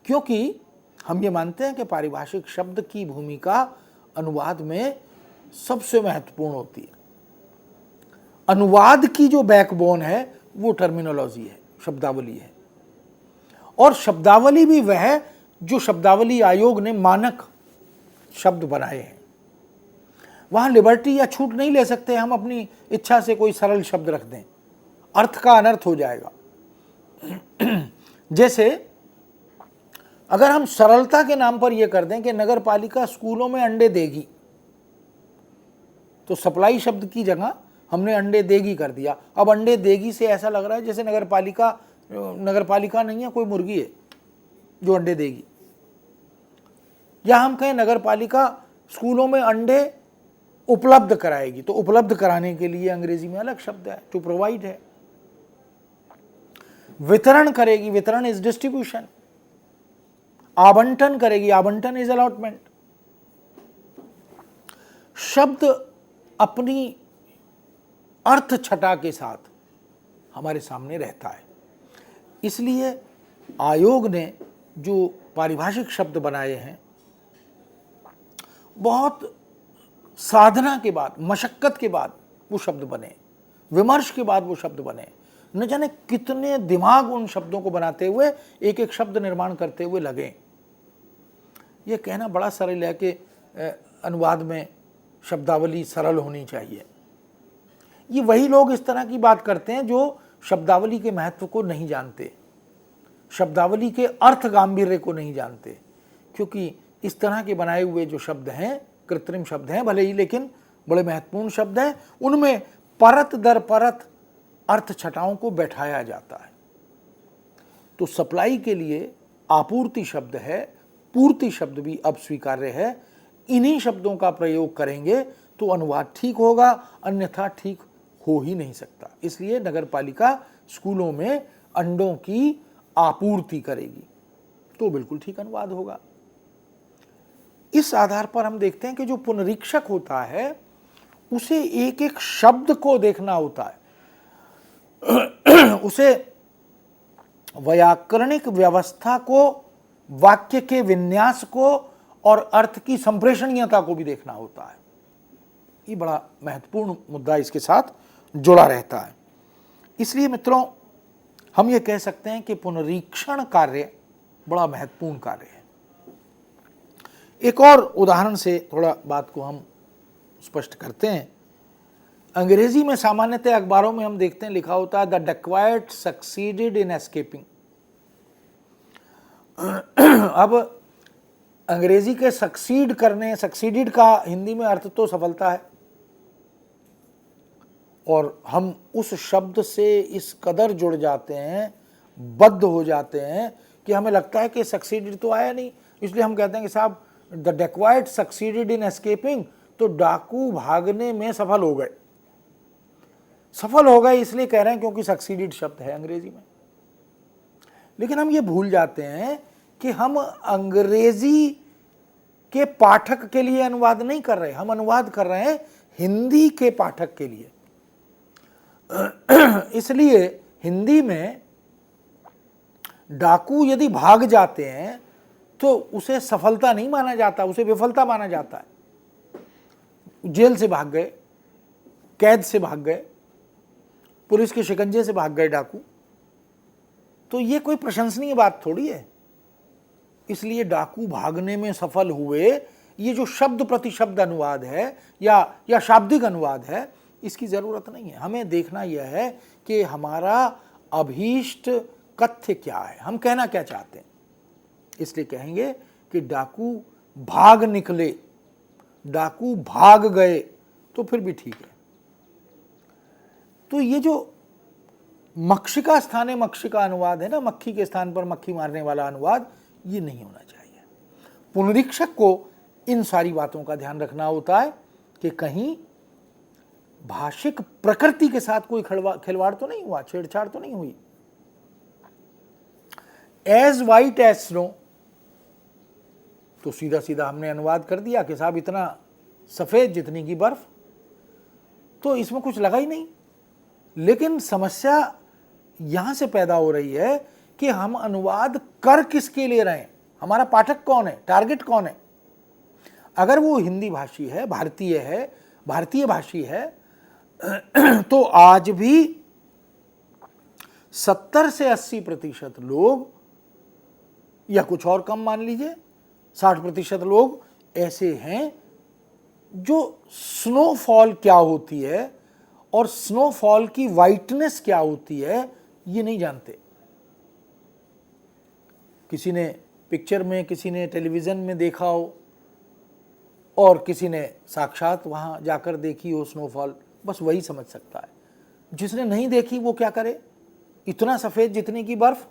क्योंकि हम ये मानते हैं कि पारिभाषिक शब्द की भूमिका अनुवाद में सबसे महत्वपूर्ण होती है। अनुवाद की जो बैकबोन है वो टर्मिनोलॉजी है, शब्दावली है, और शब्दावली भी वह है जो शब्दावली आयोग ने मानक शब्द बनाए हैं। वहां लिबर्टी या छूट नहीं ले सकते हम अपनी इच्छा से कोई सरल शब्द रख दें, अर्थ का अनर्थ हो जाएगा। जैसे अगर हम सरलता के नाम पर यह कर दें कि नगर पालिका स्कूलों में अंडे देगी, तो सप्लाई शब्द की जगह हमने अंडे देगी कर दिया। अब अंडे देगी से ऐसा लग रहा है जैसे नगर पालिका नहीं है, कोई मुर्गी है जो अंडे देगी। या हम कहें नगर पालिका स्कूलों में अंडे उपलब्ध कराएगी, तो उपलब्ध कराने के लिए अंग्रेजी में अलग शब्द है, टू प्रोवाइड है। वितरण करेगी, वितरण इज डिस्ट्रीब्यूशन। आवंटन करेगी, आवंटन इज अलॉटमेंट। शब्द अपनी अर्थ छटा के साथ हमारे सामने रहता है। इसलिए आयोग ने जो पारिभाषिक शब्द बनाए हैं, बहुत साधना के बाद, मशक्कत के बाद वो शब्द बने, विमर्श के बाद वो शब्द बने। न जाने कितने दिमाग उन शब्दों को बनाते हुए एक एक शब्द निर्माण करते हुए लगे। ये कहना बड़ा सरल है कि अनुवाद में शब्दावली सरल होनी चाहिए। ये वही लोग इस तरह की बात करते हैं जो शब्दावली के महत्व को नहीं जानते, शब्दावली के अर्थ गांभीर्य को नहीं जानते, क्योंकि इस तरह के बनाए हुए जो शब्द हैं, कृत्रिम शब्द हैं भले ही, लेकिन बड़े महत्वपूर्ण शब्द हैं। उनमें परत दर परत अर्थ छटाओं को बैठाया जाता है। तो सप्लाई के लिए आपूर्ति शब्द है, पूर्ति शब्द भी अब स्वीकार्य है। इन्हीं शब्दों का प्रयोग करेंगे तो अनुवाद ठीक होगा, अन्यथा ठीक हो ही नहीं सकता। इसलिए नगर पालिका स्कूलों में अंडों की आपूर्ति करेगी तो बिल्कुल ठीक अनुवाद होगा। इस आधार पर हम देखते हैं कि जो पुनरीक्षक होता है उसे एक एक शब्द को देखना होता है, उसे व्याकरणिक व्यवस्था को, वाक्य के विन्यास को और अर्थ की संप्रेषणीयता को भी देखना होता है। ये बड़ा महत्वपूर्ण मुद्दा इसके साथ जुड़ा रहता है। इसलिए मित्रों, हम ये कह सकते हैं कि पुनरीक्षण कार्य बड़ा महत्वपूर्ण कार्य है। एक और उदाहरण से थोड़ा बात को हम स्पष्ट करते हैं। अंग्रेजी में सामान्यतः अखबारों में हम देखते हैं लिखा होता है द डकवायट सक्सीडेड इन एस्केपिंग। अब अंग्रेजी के सक्सीड करने, सक्सीडेड का हिंदी में अर्थ तो सफलता है, और हम उस शब्द से इस कदर जुड़ जाते हैं, बद्ध हो जाते हैं कि हमें लगता है कि सक्सीडेड तो आया नहीं, इसलिए हम कहते हैं कि साहब द डकवायट सक्सीडेड इन एस्केपिंग, तो डाकू भागने में सफल हो गए। सफल हो गए इसलिए कह रहे हैं क्योंकि सक्सीडेड शब्द है अंग्रेजी में। लेकिन हम ये भूल जाते हैं कि हम अंग्रेजी के पाठक के लिए अनुवाद नहीं कर रहे, हम अनुवाद कर रहे हैं हिंदी के पाठक के लिए। इसलिए हिंदी में डाकू यदि भाग जाते हैं तो उसे सफलता नहीं माना जाता, उसे विफलता माना जाता है। जेल से भाग गए, कैद से भाग गए, पुलिस के शिकंजे से भाग गए डाकू, तो ये कोई प्रशंसनीय बात थोड़ी है। इसलिए डाकू भागने में सफल हुए, ये जो शब्द प्रति शब्द अनुवाद है या शाब्दिक अनुवाद है, इसकी ज़रूरत नहीं है। हमें देखना यह है कि हमारा अभीष्ट कथ्य क्या है, हम कहना क्या चाहते हैं। इसलिए कहेंगे कि डाकू भाग निकले, डाकू भाग गए, तो फिर भी ठीक है। तो ये जो मक्षिका स्थाने मक्षिका अनुवाद है ना, मक्खी के स्थान पर मक्खी मारने वाला अनुवाद, ये नहीं होना चाहिए। पुनरीक्षक को इन सारी बातों का ध्यान रखना होता है कि कहीं भाषिक प्रकृति के साथ कोई खिलवाड़ तो नहीं हुआ, छेड़छाड़ तो नहीं हुई। एज वाइट एज स्नो, तो सीधा सीधा हमने अनुवाद कर दिया कि साहब इतना सफेद जितनी की बर्फ, तो इसमें कुछ लगा ही नहीं। लेकिन समस्या यहां से पैदा हो रही है कि हम अनुवाद कर किसके लिए रहे हैं, हमारा पाठक कौन है, टारगेट कौन है। अगर वो हिंदी भाषी है, भारतीय भाषी है, तो आज भी 70 से 80% लोग, या कुछ और कम मान लीजिए 60% लोग ऐसे हैं जो स्नोफॉल क्या होती है और स्नोफॉल की वाइटनेस क्या होती है ये नहीं जानते। किसी ने पिक्चर में, किसी ने टेलीविज़न में देखा हो और किसी ने साक्षात वहाँ जाकर देखी हो स्नोफॉल, बस वही समझ सकता है। जिसने नहीं देखी वो क्या करे, इतना सफ़ेद जितनी की बर्फ़।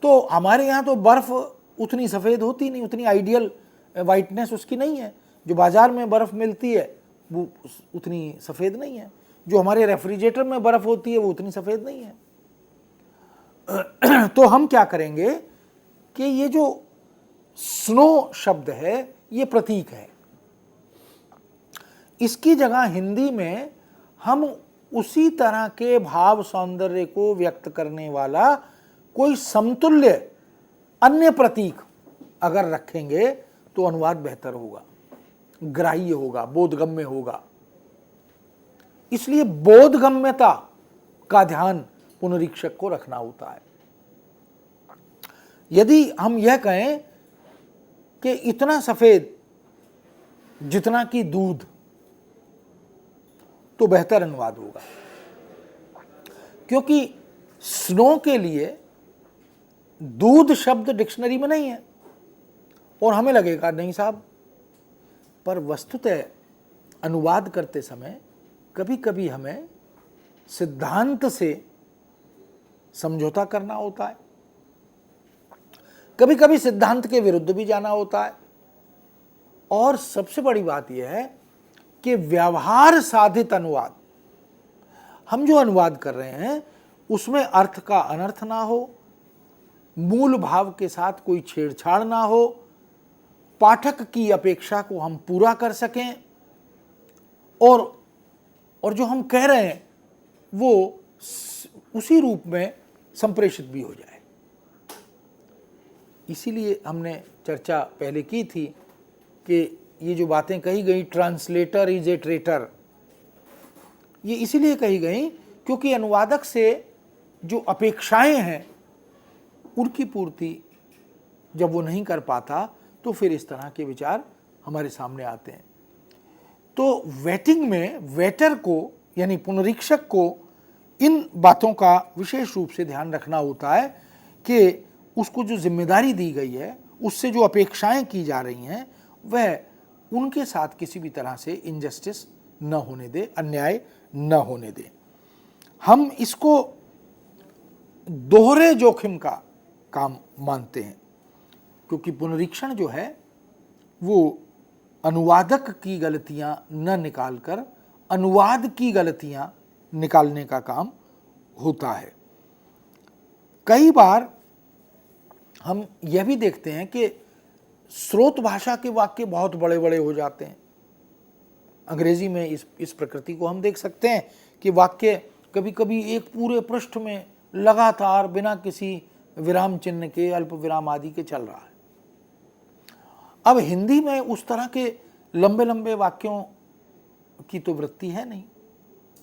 तो हमारे यहाँ तो बर्फ़ उतनी सफ़ेद होती नहीं, उतनी आइडियल वाइटनेस उसकी नहीं है। जो बाज़ार में बर्फ़ मिलती है वो उतनी सफ़ेद नहीं है, जो हमारे रेफ्रिजरेटर में बर्फ़ होती है वो उतनी सफ़ेद नहीं है। तो हम क्या करेंगे कि ये जो स्नो शब्द है ये प्रतीक है, इसकी जगह हिंदी में हम उसी तरह के भाव सौंदर्य को व्यक्त करने वाला कोई समतुल्य अन्य प्रतीक अगर रखेंगे तो अनुवाद बेहतर होगा, ग्राह्य होगा, बोधगम्य होगा। इसलिए बोधगम्यता का ध्यान पुनरीक्षक को रखना होता है। यदि हम यह कहें कि इतना सफेद जितना कि दूध, तो बेहतर अनुवाद होगा, क्योंकि स्नो के लिए दूध शब्द डिक्शनरी में नहीं है। और हमें लगेगा नहीं साहब, पर वस्तुतः अनुवाद करते समय कभी कभी हमें सिद्धांत से समझौता करना होता है, कभी कभी सिद्धांत के विरुद्ध भी जाना होता है। और सबसे बड़ी बात यह है कि व्यवहार साधित अनुवाद, हम जो अनुवाद कर रहे हैं उसमें अर्थ का अनर्थ ना हो, मूल भाव के साथ कोई छेड़छाड़ ना हो, पाठक की अपेक्षा को हम पूरा कर सकें और जो हम कह रहे हैं वो उसी रूप में संप्रेषित भी हो जाए। इसीलिए हमने चर्चा पहले की थी कि ये जो बातें कही गई, ट्रांसलेटर इज ए ट्रेटर, ये इसीलिए कही गई क्योंकि अनुवादक से जो अपेक्षाएं हैं उनकी पूर्ति जब वो नहीं कर पाता तो फिर इस तरह के विचार हमारे सामने आते हैं। तो वेटिंग में वेटर को यानी पुनरीक्षक को इन बातों का विशेष रूप से ध्यान रखना होता है कि उसको जो जिम्मेदारी दी गई है, उससे जो अपेक्षाएं की जा रही हैं, वह उनके साथ किसी भी तरह से इनजस्टिस न होने दे, अन्याय न होने दे। हम इसको दोहरे जोखिम का काम मानते हैं, क्योंकि पुनरीक्षण जो है वो अनुवादक की गलतियां न निकालकर अनुवाद की गलतियां निकालने का काम होता है। कई बार हम यह भी देखते हैं कि स्रोत भाषा के वाक्य बहुत बड़े बड़े हो जाते हैं। अंग्रेजी में इस प्रकृति को हम देख सकते हैं कि वाक्य कभी कभी एक पूरे पृष्ठ में लगातार बिना किसी विराम चिन्ह के, अल्प विराम आदि के चल रहा है। अब हिंदी में उस तरह के लंबे लंबे वाक्यों की तो वृत्ति है नहीं।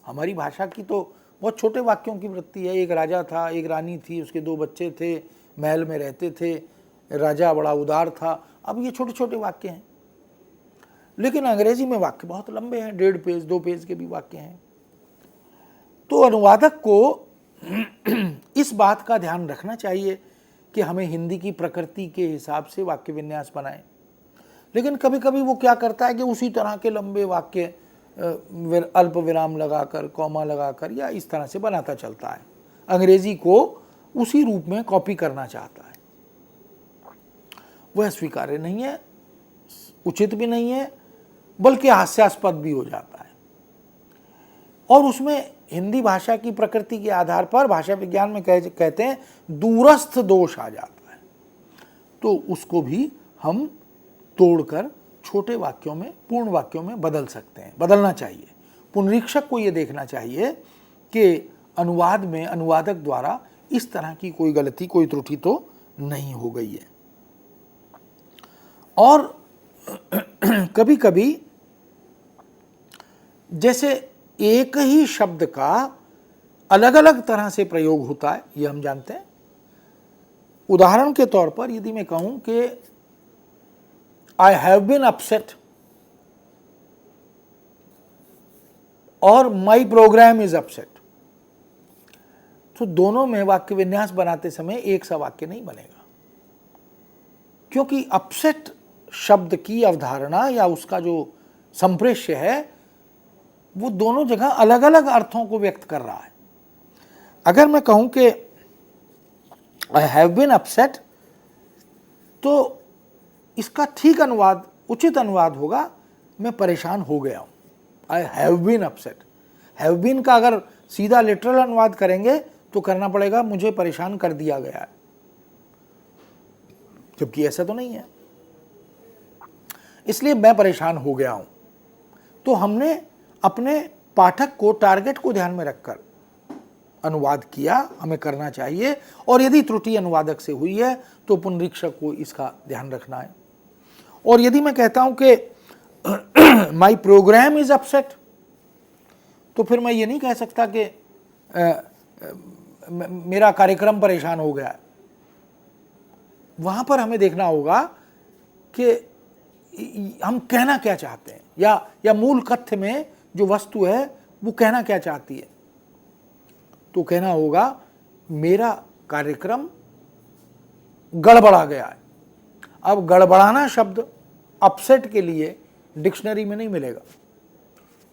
हमारी भाषा की तो बहुत छोटे वाक्यों की वृत्ति है। एक राजा था, एक रानी थी, उसके 2 बच्चे थे, महल में रहते थे, राजा बड़ा उदार था। अब ये छोटे छोटे वाक्य हैं। लेकिन अंग्रेजी में वाक्य बहुत लंबे हैं, 1.5 पेज 2 पेज के भी वाक्य हैं। तो अनुवादक को इस बात का ध्यान रखना चाहिए कि हमें हिंदी की प्रकृति के हिसाब से वाक्य विन्यास बनाएं। लेकिन कभी कभी वो क्या करता है कि उसी तरह के लंबे वाक्य अल्प विराम लगाकर, कॉमा लगाकर या इस तरह से बनाता चलता है, अंग्रेजी को उसी रूप में कॉपी करना चाहता है। वह स्वीकार्य नहीं है, उचित भी नहीं है, बल्कि हास्यास्पद भी हो जाता है। और उसमें हिंदी भाषा की प्रकृति के आधार पर भाषा विज्ञान में कहते हैं दूरस्थ दोष आ जाता है। तो उसको भी हम तोड़कर छोटे वाक्यों में, पूर्ण वाक्यों में बदल सकते हैं, बदलना चाहिए। पुनरीक्षक को ये देखना चाहिए कि अनुवाद में अनुवादक द्वारा इस तरह की कोई गलती, कोई त्रुटि तो नहीं हो गई है। और कभी कभी जैसे एक ही शब्द का अलग अलग तरह से प्रयोग होता है, ये हम जानते हैं। उदाहरण के तौर पर यदि मैं कहूं कि आई हैव बीन अपसेट और माई प्रोग्राम इज अपसेट, तो दोनों में वाक्य विन्यास बनाते समय एक सा वाक्य नहीं बनेगा, क्योंकि अपसेट शब्द की अवधारणा या उसका जो संप्रेष्य है वो दोनों जगह अलग अलग अर्थों को व्यक्त कर रहा है। अगर मैं कहूं कि आई हैव बीन अपसेट, तो इसका ठीक अनुवाद, उचित अनुवाद होगा मैं परेशान हो गया हूं। I have been upset. Have been का अगर सीधा लिटरल अनुवाद करेंगे तो करना पड़ेगा मुझे परेशान कर दिया गया है, जबकि ऐसा तो नहीं है। इसलिए मैं परेशान हो गया हूं। तो हमने अपने पाठक को, टारगेट को ध्यान में रखकर अनुवाद किया, हमें करना चाहिए। और यदि त्रुटि अनुवादक से हुई है तो पुनरीक्षक को इसका ध्यान रखना है। और यदि मैं कहता हूं कि माई प्रोग्राम इज अपसेट, तो फिर मैं ये नहीं कह सकता कि मेरा कार्यक्रम परेशान हो गया है। वहां पर हमें देखना होगा कि हम कहना क्या चाहते हैं, या मूल कथ्य में जो वस्तु है वो कहना क्या चाहती है। तो कहना होगा मेरा कार्यक्रम गड़बड़ा गया है। अब गड़बड़ाना शब्द अपसेट के लिए डिक्शनरी में नहीं मिलेगा,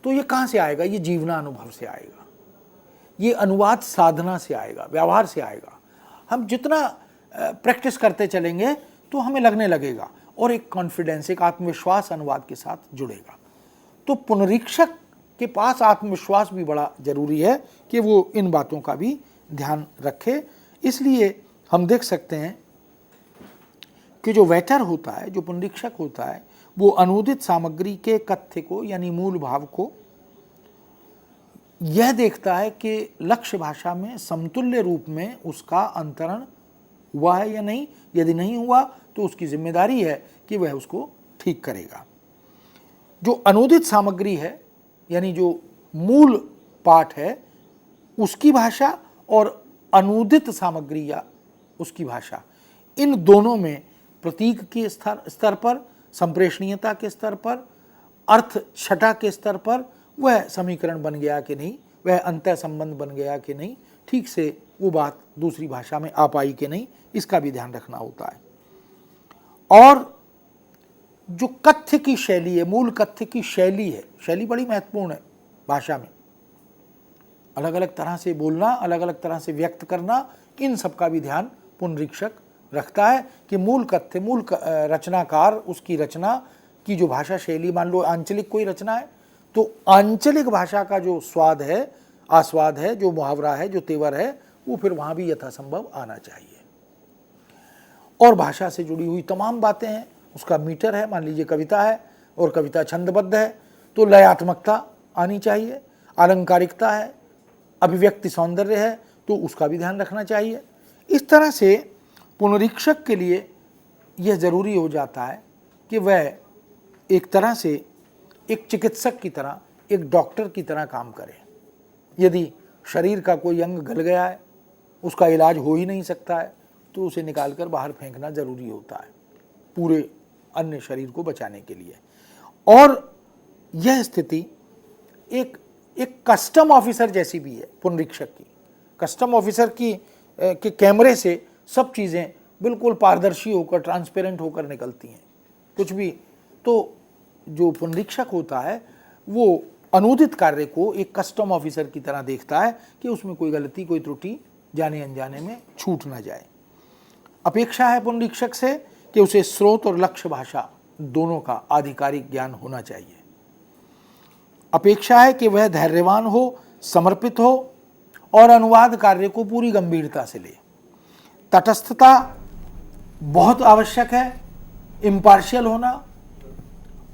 तो ये कहां से आएगा? ये जीवनानुभव से आएगा, ये अनुवाद साधना से आएगा, व्यवहार से आएगा। हम जितना प्रैक्टिस करते चलेंगे तो हमें लगने लगेगा और एक कॉन्फिडेंस, एक आत्मविश्वास अनुवाद के साथ जुड़ेगा। तो पुनरीक्षक के पास आत्मविश्वास भी बड़ा जरूरी है कि वो इन बातों का भी ध्यान रखे। इसलिए हम देख सकते हैं कि जो वेटर होता है, जो पुनरीक्षक होता है, वो अनुदित सामग्री के कथ्य को यानी मूल भाव को यह देखता है कि लक्ष्य भाषा में समतुल्य रूप में उसका अंतरण हुआ है या नहीं। यदि नहीं हुआ तो उसकी जिम्मेदारी है कि वह उसको ठीक करेगा। जो अनुदित सामग्री है यानी जो मूल पाठ है उसकी भाषा और अनुदित सामग्री या उसकी भाषा, इन दोनों में प्रतीक के स्तर पर, संप्रेषणीयता के स्तर पर, अर्थ छटा के स्तर पर वह समीकरण बन गया कि नहीं, वह अंतः संबंध बन गया कि नहीं, ठीक से वो बात दूसरी भाषा में आ पाई कि नहीं, इसका भी ध्यान रखना होता है। और जो कथ्य की शैली है, मूल कथ्य की शैली है, शैली बड़ी महत्वपूर्ण है भाषा में। अलग अलग तरह से बोलना, अलग अलग तरह से व्यक्त करना, इन सब का भी ध्यान पुनरीक्षक रखता है कि मूल कथ्य, मूल रचनाकार, उसकी रचना की जो भाषा शैली, मान लो आंचलिक कोई रचना है तो आंचलिक भाषा का जो स्वाद है, आस्वाद है, जो मुहावरा है, जो तेवर है, वो फिर वहाँ भी यथासंभव आना चाहिए। और भाषा से जुड़ी हुई तमाम बातें हैं, उसका मीटर है, मान लीजिए कविता है और कविता छंदबद्ध है तो लयात्मकता आनी चाहिए, अलंकारिकता है, अभिव्यक्ति सौंदर्य है, तो उसका भी ध्यान रखना चाहिए। इस तरह से पुनरीक्षक के लिए यह ज़रूरी हो जाता है कि वह एक तरह से एक चिकित्सक की तरह, एक डॉक्टर की तरह काम करे। यदि शरीर का कोई अंग गल गया है, उसका इलाज हो ही नहीं सकता है, तो उसे निकालकर बाहर फेंकना ज़रूरी होता है पूरे अन्य शरीर को बचाने के लिए। और यह स्थिति एक कस्टम ऑफिसर जैसी भी है पुनरीक्षक की। कस्टम ऑफिसर की के कैमरे से सब चीज़ें बिल्कुल पारदर्शी होकर, ट्रांसपेरेंट होकर निकलती हैं। कुछ भी तो जो पुनरीक्षक होता है वो अनुदित कार्य को एक कस्टम ऑफिसर की तरह देखता है कि उसमें कोई गलती, कोई त्रुटि जाने अनजाने में छूट ना जाए। अपेक्षा है पुनरीक्षक से कि उसे स्रोत और लक्ष्य भाषा दोनों का आधिकारिक ज्ञान होना चाहिए। अपेक्षा है कि वह धैर्यवान हो, समर्पित हो और अनुवाद कार्य को पूरी गंभीरता से ले। तटस्थता बहुत आवश्यक है, इम्पार्शियल होना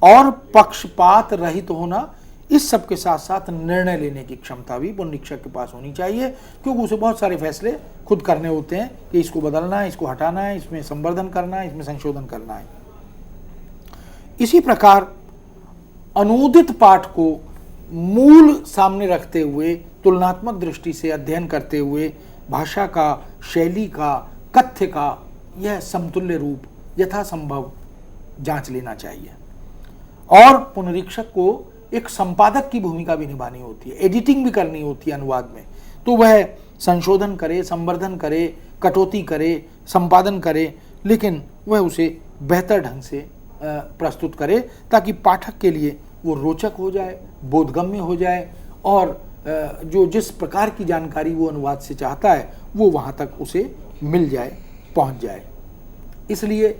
और पक्षपात रहित होना, इस सब के साथ साथ निर्णय लेने की क्षमता भी पुनरीक्षक के पास होनी चाहिए, क्योंकि उसे बहुत सारे फैसले खुद करने होते हैं कि इसको बदलना है, इसको हटाना है, इसमें संवर्धन करना है, इसमें संशोधन करना है। इसी प्रकार अनुदित पाठ को मूल सामने रखते हुए, तुलनात्मक दृष्टि से अध्ययन करते हुए भाषा का, शैली का, कथ्य का यह समतुल्य रूप यथासंभव जांच लेना चाहिए। और पुनरीक्षक को एक संपादक की भूमिका भी निभानी होती है, एडिटिंग भी करनी होती है अनुवाद में। तो वह संशोधन करे, संवर्धन करे, कटौती करे, संपादन करे, लेकिन वह उसे बेहतर ढंग से प्रस्तुत करे ताकि पाठक के लिए वो रोचक हो जाए, बोधगम्य हो जाए और जो जिस प्रकार की जानकारी वो अनुवाद से चाहता है वो वहाँ तक उसे मिल जाए, पहुँच जाए। इसलिए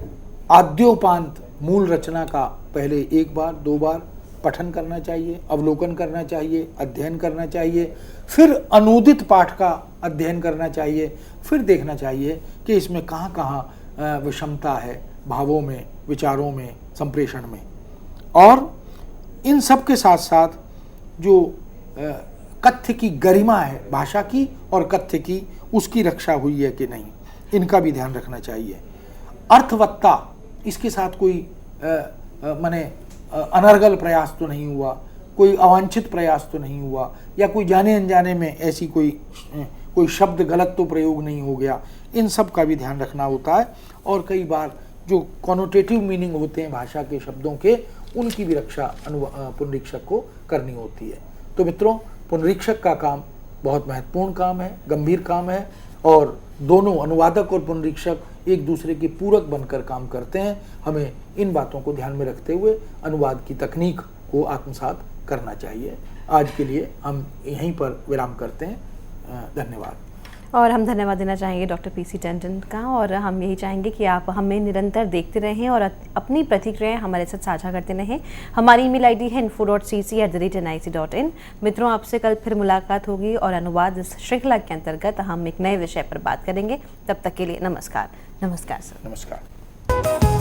आद्योपांत मूल रचना का पहले एक बार, दो बार पठन करना चाहिए, अवलोकन करना चाहिए, अध्ययन करना चाहिए, फिर अनुदित पाठ का अध्ययन करना चाहिए, फिर देखना चाहिए कि इसमें कहाँ कहाँ विषमता है, भावों में, विचारों में, संप्रेषण में। और इन सब के साथ साथ जो कथ्य की गरिमा है भाषा की और कथ्य की, उसकी रक्षा हुई है कि नहीं, इनका भी ध्यान रखना चाहिए। अर्थवत्ता, इसके साथ कोई माने अनर्गल प्रयास तो नहीं हुआ, कोई अवांछित प्रयास तो नहीं हुआ, या कोई जाने अनजाने में ऐसी कोई शब्द गलत तो प्रयोग नहीं हो गया, इन सब का भी ध्यान रखना होता है। और कई बार जो कॉनोटेटिव मीनिंग होते हैं भाषा के शब्दों के, उनकी भी रक्षा पुनरीक्षक को करनी होती है। तो मित्रों, पुनरीक्षक का काम बहुत महत्वपूर्ण काम है, गंभीर काम है, और दोनों अनुवादक और पुनरीक्षक एक दूसरे के पूरक बनकर काम करते हैं। हमें इन बातों को ध्यान में रखते हुए अनुवाद की तकनीक को आत्मसात करना चाहिए। आज के लिए हम यहीं पर विराम करते हैं। धन्यवाद। और हम धन्यवाद देना चाहेंगे डॉक्टर पीसी टंडन का, और हम यही चाहेंगे कि आप हमें निरंतर देखते रहें और अपनी प्रतिक्रियाएं हमारे साथ साझा करते रहें। हमारी ईमेल आईडी है info.cc@nic.in। मित्रों, आपसे कल फिर मुलाकात होगी और अनुवाद इस श्रृंखला के अंतर्गत हम एक नए विषय पर बात करेंगे। तब तक के लिए नमस्कार। नमस्कार सर। नमस्कार।